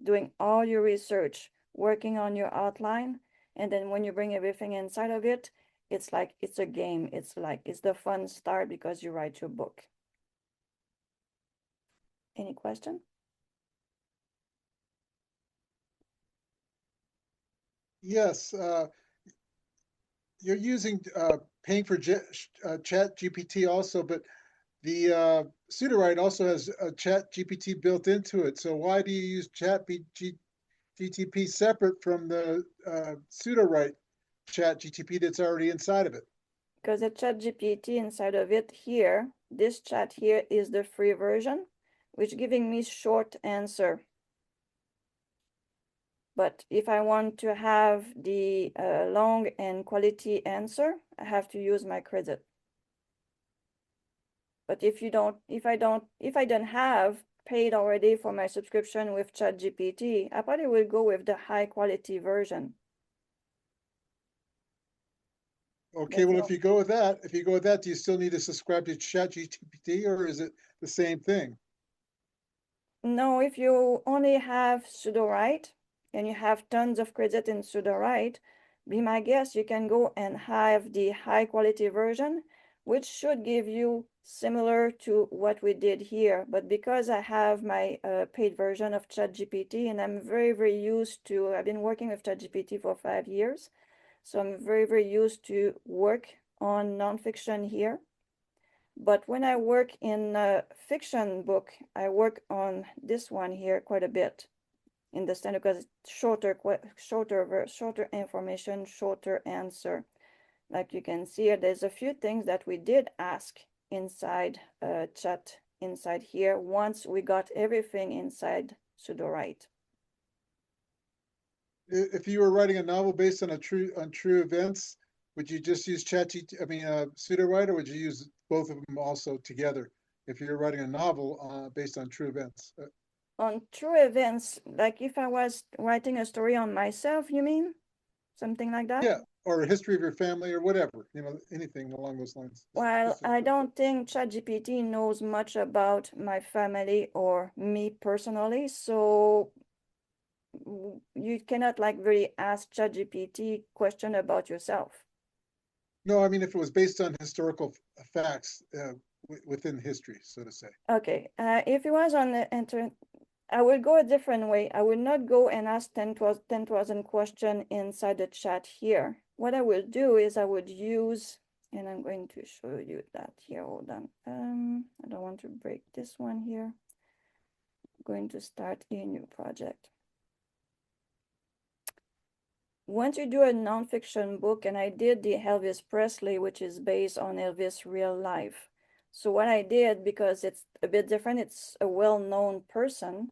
doing all your research, working on your outline, and then when you bring everything inside of it, it's like it's a game. It's like it's the fun start because you write your book. Any question? Yes, you're using paying for Chat GPT also, but the Sudowrite also has a Chat GPT built into it. So why do you use Chat GTP separate from the Sudowrite Chat GTP that's already inside of it? Because the Chat GPT inside of it here, this chat here is the free version, which giving me short answer. But if I want to have the long and quality answer, I have to use my credit. But if I don't have paid already for my subscription with ChatGPT, I probably will go with the high quality version. Okay, well, if you go with that, do you still need to subscribe to ChatGPT, or is it the same thing? No, if you only have Sudowrite and you have tons of credit in Sudowrite, be my guest, you can go and have the high quality version, which should give you similar to what we did here, but because I have my paid version of ChatGPT and I'm very, very used to, I've been working with ChatGPT for 5 years, so I'm very, very used to work on nonfiction here. But when I work in a fiction book, I work on this one here quite a bit in the standard because it's shorter information, shorter answer. Like you can see, there's a few things that we did ask inside chat inside here once we got everything inside Sudowrite. If you were writing a novel based on true events, would you just use Sudowrite, or would you use both of them also together? If you're writing a novel based on true events. On true events, like if I was writing a story on myself, you mean? Something like that? Yeah, or a history of your family or whatever, anything along those lines. Well, I don't think ChatGPT knows much about my family or me personally, so you cannot like really ask ChatGPT question about yourself. No, I mean, if it was based on historical facts within history, so to say. Okay, if it was on the internet, I will go a different way. I will not go and ask 10,000 questions inside the chat here. What I will do is I would use, and I'm going to show you that here. Hold on. I don't want to break this one here. I'm going to start a new project. Once you do a nonfiction book, and I did the Elvis Presley, which is based on Elvis' real life. So what I did, because it's a bit different, it's a well-known person,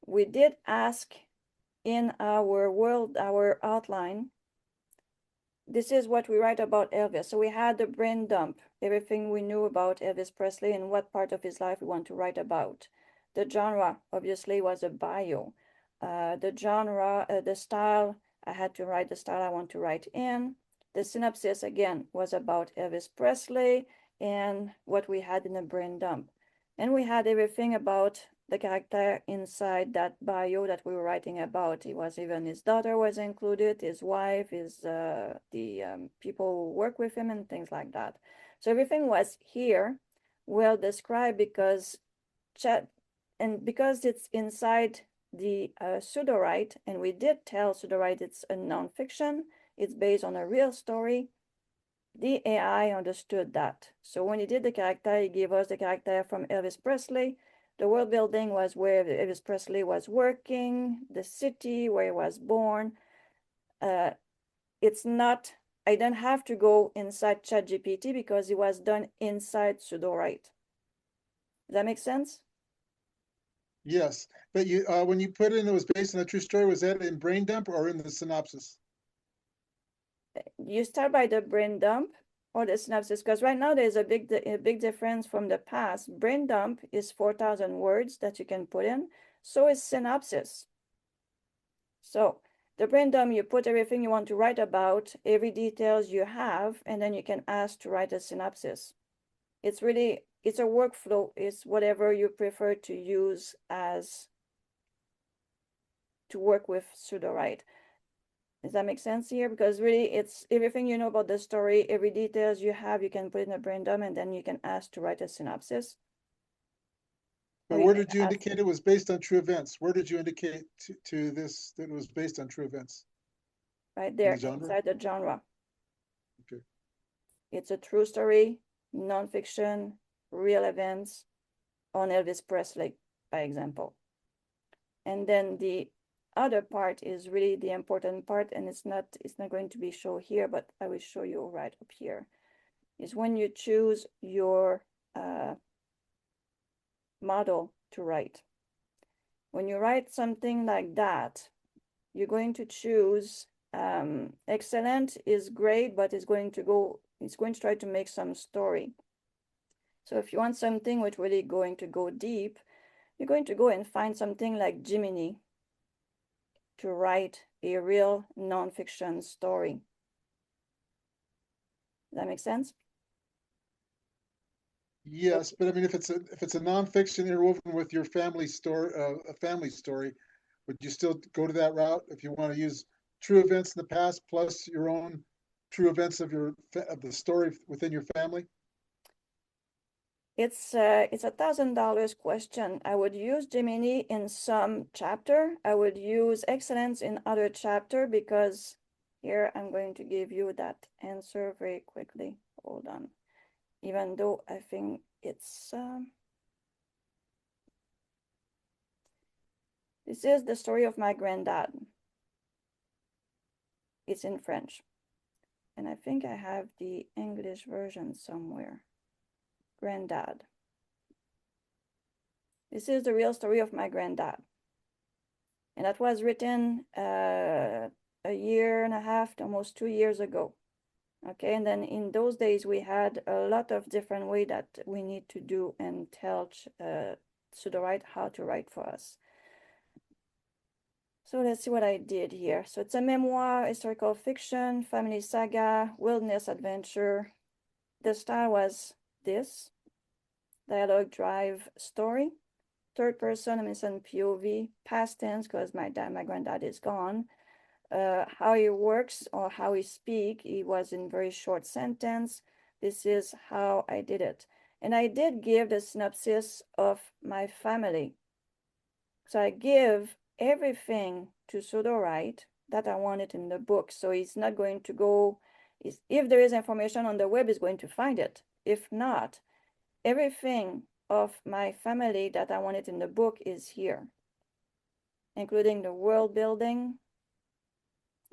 we did ask in our outline, this is what we write about Elvis. So we had the brain dump, everything we knew about Elvis Presley and what part of his life we want to write about. The genre, obviously, was a bio. The genre, the style, I had to write the style I want to write in. The synopsis, again, was about Elvis Presley and what we had in the brain dump. And we had everything about the character inside that bio that we were writing about. It was even his daughter was included, his wife, the people who work with him and things like that. So everything was here, well described, because because it's inside the Sudowrite, and we did tell Sudowrite it's a nonfiction, it's based on a real story. The AI understood that. So when he did the character, he gave us the character from Elvis Presley. The world building was where Elvis Presley was working, the city where he was born. It's not, I don't have to go inside ChatGPT because it was done inside Sudowrite. Does that make sense? Yes, but you when you put in it was based on a true story, was that in brain dump or in the synopsis? You start by the brain dump or the synopsis, because right now there's a big difference from the past. Brain dump is 4,000 words that you can put in. So is synopsis. So the brain dump, you put everything you want to write about, every details you have, and then you can ask to write a synopsis. It's a workflow. It's whatever you prefer to use as to work with Sudowrite. Does that make sense here? Because really it's everything you know about the story, every details you have, you can put in a brain dump, and then you can ask to write a synopsis. But where did you indicate it was based on true events? Where did you indicate to this that it was based on true events? Right there inside the genre. Okay. It's a true story, nonfiction, real events on Elvis Presley, by example. And then the other part is really the important part, and it's not going to be shown here, but I will show you right up here, is when you choose your model to write. When you write something like that, you're going to choose excellent is great, but it's going to try to make some story. So if you want something which really going to go deep, you're going to go and find something like Gemini to write a real nonfiction story. Does that make sense? Yes, but I mean, if it's a nonfiction interwoven with your family story, a family story, would you still go to that route if you want to use true events in the past plus your own true events of the story within your family? It's $1,000 question. I would use Gemini in some chapter. I would use Excellence in other chapter, because here I'm going to give you that answer very quickly. Hold on. Even though I think it's this is the story of my granddad. It's in French. And I think I have the English version somewhere. Granddad. This is the real story of my granddad. And that was written a year and a half, almost 2 years ago. Okay, and then in those days, we had a lot of different way that we need to do and tell Sudowrite how to write for us. So let's see what I did here. So it's a memoir, historical fiction, family saga, wilderness adventure. The style was this: dialogue drive story, third person, I'm in POV, past tense because my granddad is gone. How he works or how he speak, he was in very short sentence. This is how I did it. And I did give the synopsis of my family. So I give everything to Sudowrite that I wanted in the book. So he's not going to go, if there is information on the web, he's going to find it. If not, everything of my family that I wanted in the book is here, including the world building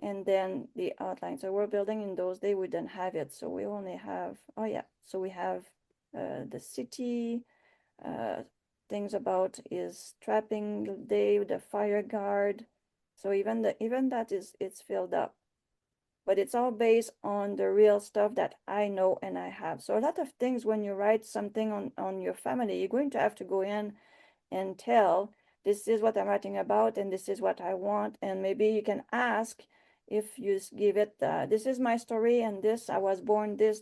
and then the outline. So world building, in those days, we didn't have it. So we only have, oh yeah, so we have the city, things about is trapping day, the fire guard. So even that it's filled up, but it's all based on the real stuff that I know and I have. So a lot of things, when you write something on your family, you're going to have to go in and tell, this is what I'm writing about and this is what I want. And maybe you can ask, if you give it, this is my story and this, I was born this,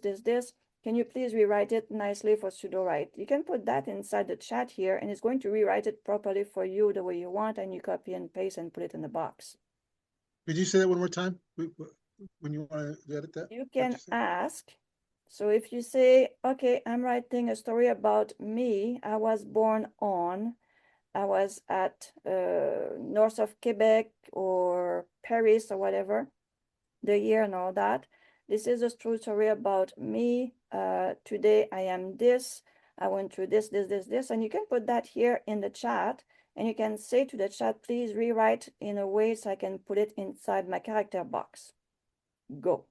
can you please rewrite it nicely for Sudowrite? You can put that inside the chat here, and it's going to rewrite it properly for you the way you want, and you copy and paste and put it in the box. Could you say that one more time when you want to edit that? You can ask. So if you say, okay, I'm writing a story about me, I was born on, I was at north of Quebec or Paris or whatever, the year and all that. This is a true story about me. Today I am this, I went through this, and you can put that here in the chat, and you can say to the chat, please rewrite in a way so I can put it inside my character box. Go.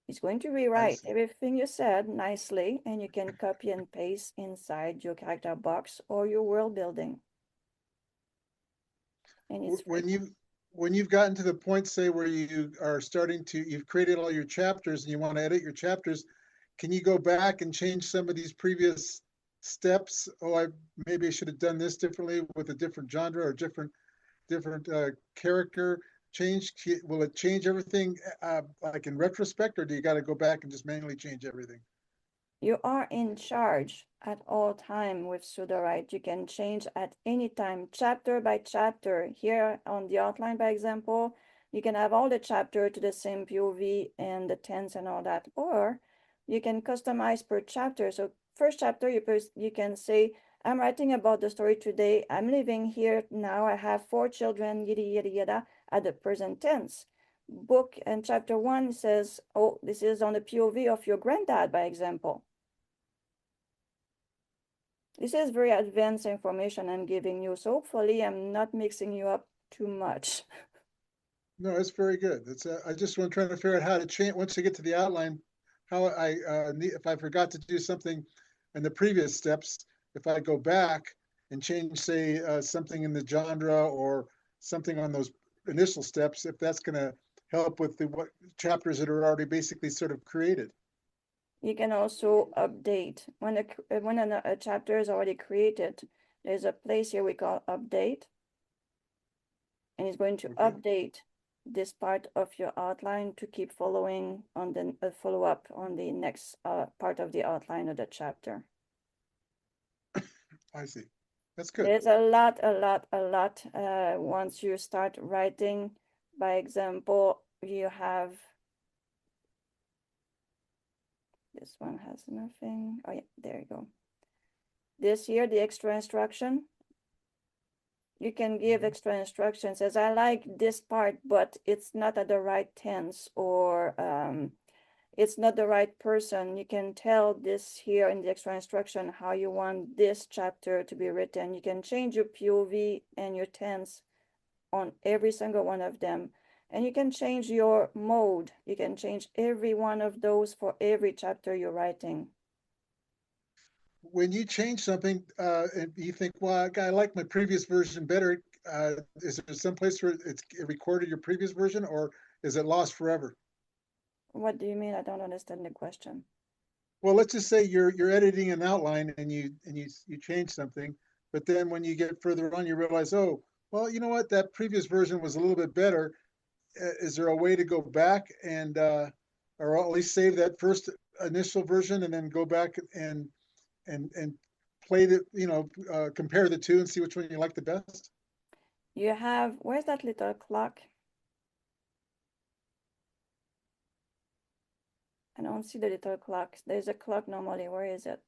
It's going to rewrite everything you said nicely, and you can copy and paste inside your character box or your world building. And it's when you've gotten to the point, say, where you are starting to, you've created all your chapters and you want to edit your chapters, can you go back and change some of these previous steps? Oh, maybe I should have done this differently with a different genre or different character change. Will it change everything like in retrospect, or do you got to go back and just manually change everything? You are in charge at all time with Sudowrite. You can change at any time, chapter by chapter. Here on the outline, by example, you can have all the chapter to the same POV and the tense and all that, or you can customize per chapter. So first chapter, you can say, I'm writing about the story today. I'm living here now. I have 4 children, yada, yada, yada, at the present tense. Book and chapter 1 says, oh, this is on the POV of your granddad, by example. This is very advanced information I'm giving you, so hopefully I'm not mixing you up too much. No, it's very good. It's I just want to try to figure out how to change once you get to the outline. How I if I forgot to do something in the previous steps, if I go back and change, say, something in the genre or something on those initial steps, if that's going to help with the what chapters that are already basically sort of created. You can also update. When a chapter is already created, there's a place here we call update. And it's going to update this part of your outline to keep following on the follow-up on the next part of the outline of the chapter. I see. That's good. There's a lot. Once you start writing, by example, you have, this one has nothing. Oh yeah, there you go. this here, the extra instruction. You can give extra instructions as I like this part, but it's not at the right tense, or it's not the right person. You can tell this here in the extra instruction how you want this chapter to be written. You can change your POV and your tense on every single one of them. And you can change your mode. You can change every one of those for every chapter you're writing. When you change something, and you think, well, I like my previous version better, is there some place where it recorded your previous version, or is it lost forever? What do you mean? I don't understand the question. Well, let's just say you're editing an outline and you change something, but then when you get further on, you realize, oh, well, you know what, that previous version was a little bit better. Is there a way to go back and or at least save that first initial version and then go back and play the, compare the two and see which one you like the best? You have, where's that little clock? I don't see the little clock. There's a clock normally. Where is it?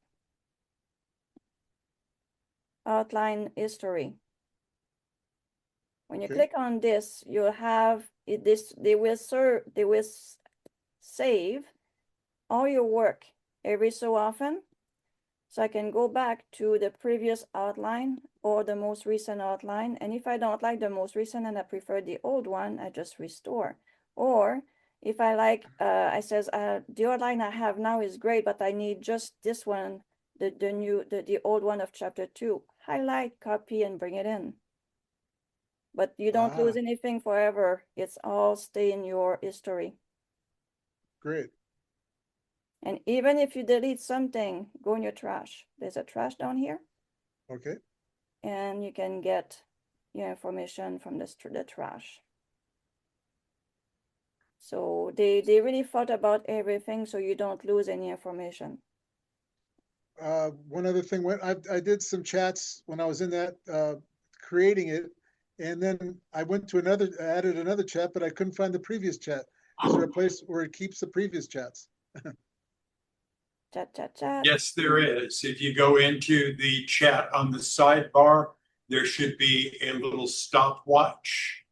Outline history. When you Okay. click on this, you'll have it, they will save all your work every so often. So I can go back to the previous outline or the most recent outline. And if I don't like the most recent and I prefer the old one, I just restore. Or if I like, I says, the outline I have now is great, but I need just this one, the old one of chapter 2. Highlight, copy, and bring it in. But you don't lose anything forever. It's all stay in your history. Great. And even if you delete something, go in your trash. There's a trash down here. Okay. And you can get your information from the trash. So they really thought about everything so you don't lose any information. One other thing, when I did some chats when I was in that creating it, and then I went to added another chat, but I couldn't find the previous chat. Is there a place where it keeps the previous chats? Chat. Yes, there is. If you go into the chat on the sidebar, there should be a little stopwatch.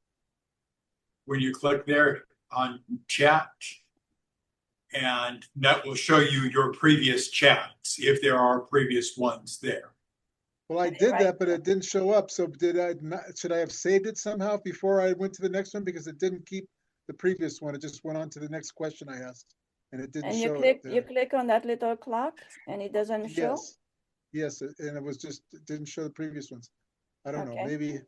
When you click there on chat, and that will show you your previous chats if there are previous ones there. Well, I did that, but it didn't show up. So did I not, should I have saved it somehow before I went to the next one? Because it didn't keep the previous one. It just went on to the next question I asked, and it didn't show it there. You click on that little clock and it doesn't show? Yes, and it was just, it didn't show the previous ones. I don't know, maybe.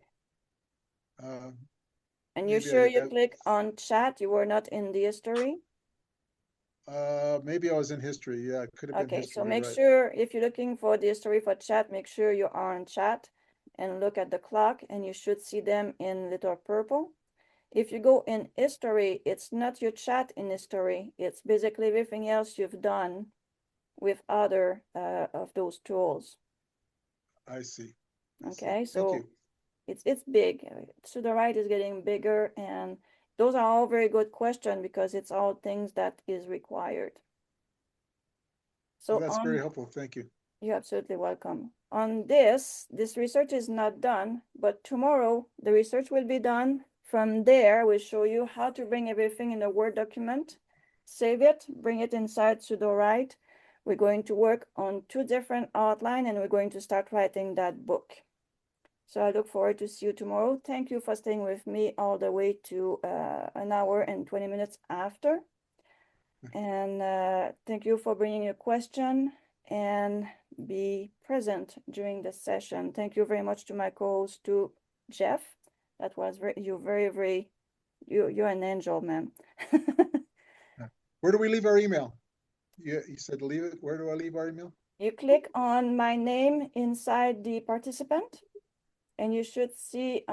And you sure you click on chat? You were not in the history? Maybe I was in history. Yeah, it could have been history. So make sure if you're looking for the history for chat, make sure you are on chat and look at the clock, and you should see them in little purple. If you go in history, it's not your chat in history. It's basically everything else you've done with other of those tools. I see. Okay, so thank you. It's big. Sudowrite is getting bigger, and those are all very good questions because it's all things that is required. So well, that's very helpful. Thank you. You're absolutely welcome. On this research is not done, but tomorrow the research will be done. From there, we'll show you how to bring everything in a Word document, save it, bring it inside Sudowrite. We're going to work on 2 different outlines, and we're going to start writing that book. So I look forward to see you tomorrow. Thank you for staying with me all the way to 1 hour and 20 minutes after. And thank you for bringing your question and be present during the session. Thank you very much to my co-host, to Jeff. That was you're an angel, man. Where do we leave our email? You said leave it. Where do I leave our email? You click on my name inside the participant, and you should see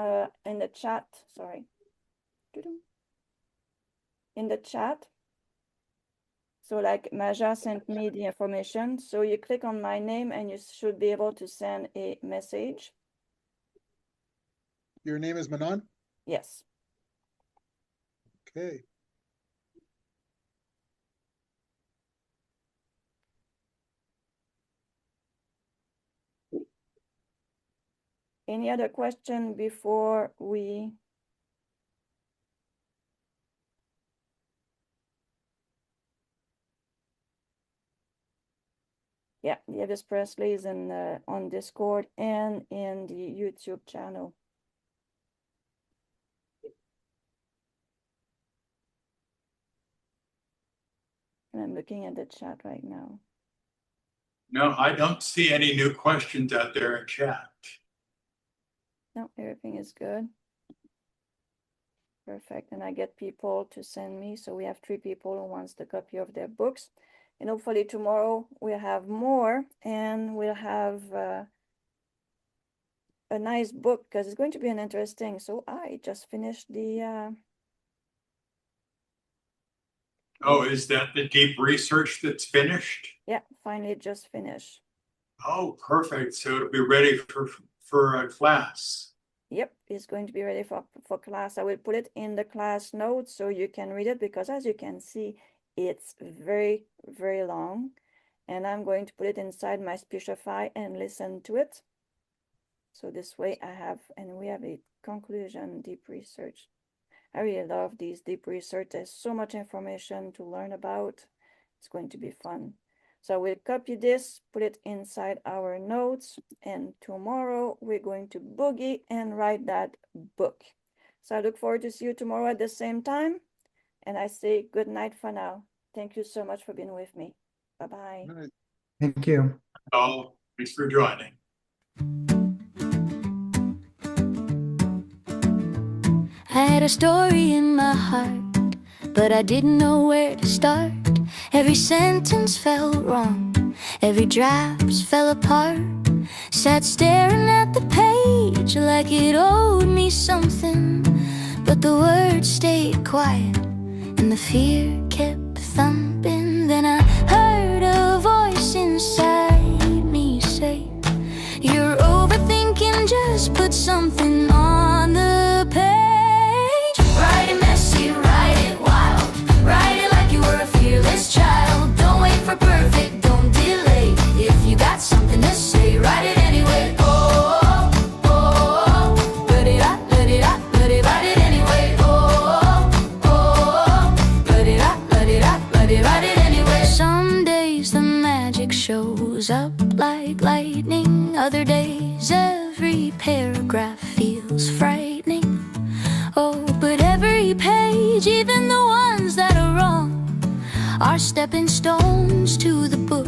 in the chat, sorry. In the chat. So like Maja sent me the information. So you click on my name and you should be able to send a message. Your name is Manon? Yes. Okay. Any other question before we? Yeah, Elvis Presley is in on Discord and in the YouTube channel. And I'm looking at the chat right now. No, I don't see any new questions out there in chat. No, everything is good. Perfect. And I get people to send me. So we have 3 people who wants the copy of their books. And hopefully tomorrow we'll have more, and we'll have a nice book, because it's going to be an interesting. So I just finished the Oh, is that the deep research that's finished? yeah, finally just finished. Oh, perfect. So it'll be ready for a class. Yep, it's going to be ready for class. I will put it in the class notes so you can read it, because as you can see, it's very, very long. And I'm going to put it inside my Speechify and listen to it. So this way we have a conclusion, deep research. I really love these deep research. There's so much information to learn about. It's going to be fun. So we'll copy this, put it inside our notes, and tomorrow we're going to boogie and write that book. So I look forward to see you tomorrow at the same time. And I say good night for now. Thank you so much for being with me. Bye-bye. Right. Thank you. Oh, thanks for joining. I had a story in my heart, but I didn't know where to start. Every sentence felt wrong, every draft fell apart. Sat staring at the page like it owed me something, but the words stayed quiet and the fear kept thumping. Then I heard a voice inside me say, "You're overthinking, just put something on the page. Write it messy, write it wild, write it like you were a fearless child. Don't wait for perfect, don't delay. If you got something to say, write it anyway. Oh, oh, oh, let it out, let it out, let it write it anyway. Oh, oh, oh, let it out, let it out, let it write it anyway." Some days the magic shows up like lightning. Other days every paragraph feels frightening. Oh, but every page, even the ones that are wrong, are stepping stones to the book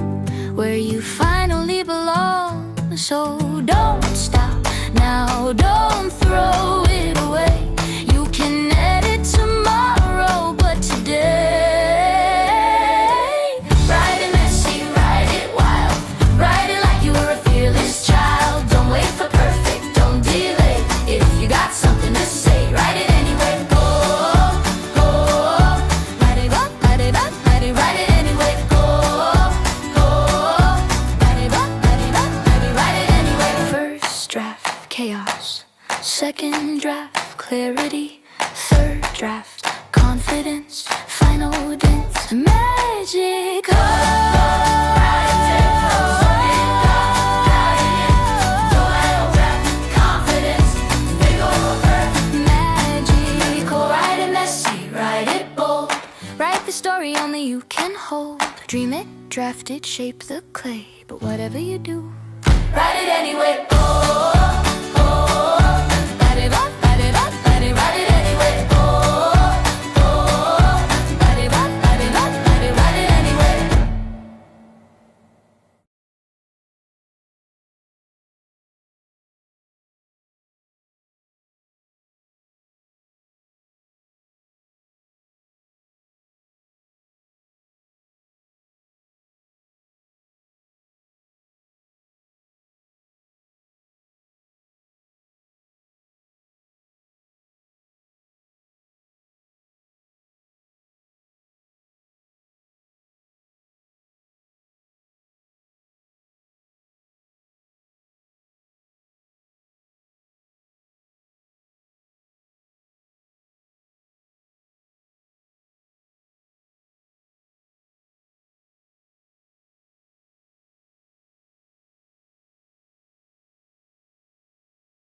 where you finally belong. So don't stop now, don't throw it away. You can edit tomorrow, but today, write it messy, write it wild, write it like you were a fearless child. Don't wait for perfect, don't delay. If you got something to say, write it anyway. Oh, oh, oh, write it up, write it up, write it anyway. Oh, oh, oh, write it up, write it up, write it anyway. First draft, chaos. Second draft, clarity. Third draft, confidence. Final dance, magic. Magical, write it messy, write it bold. Write the story only you can hold. Dream it, draft it, shape the clay. But whatever you do, write it anyway.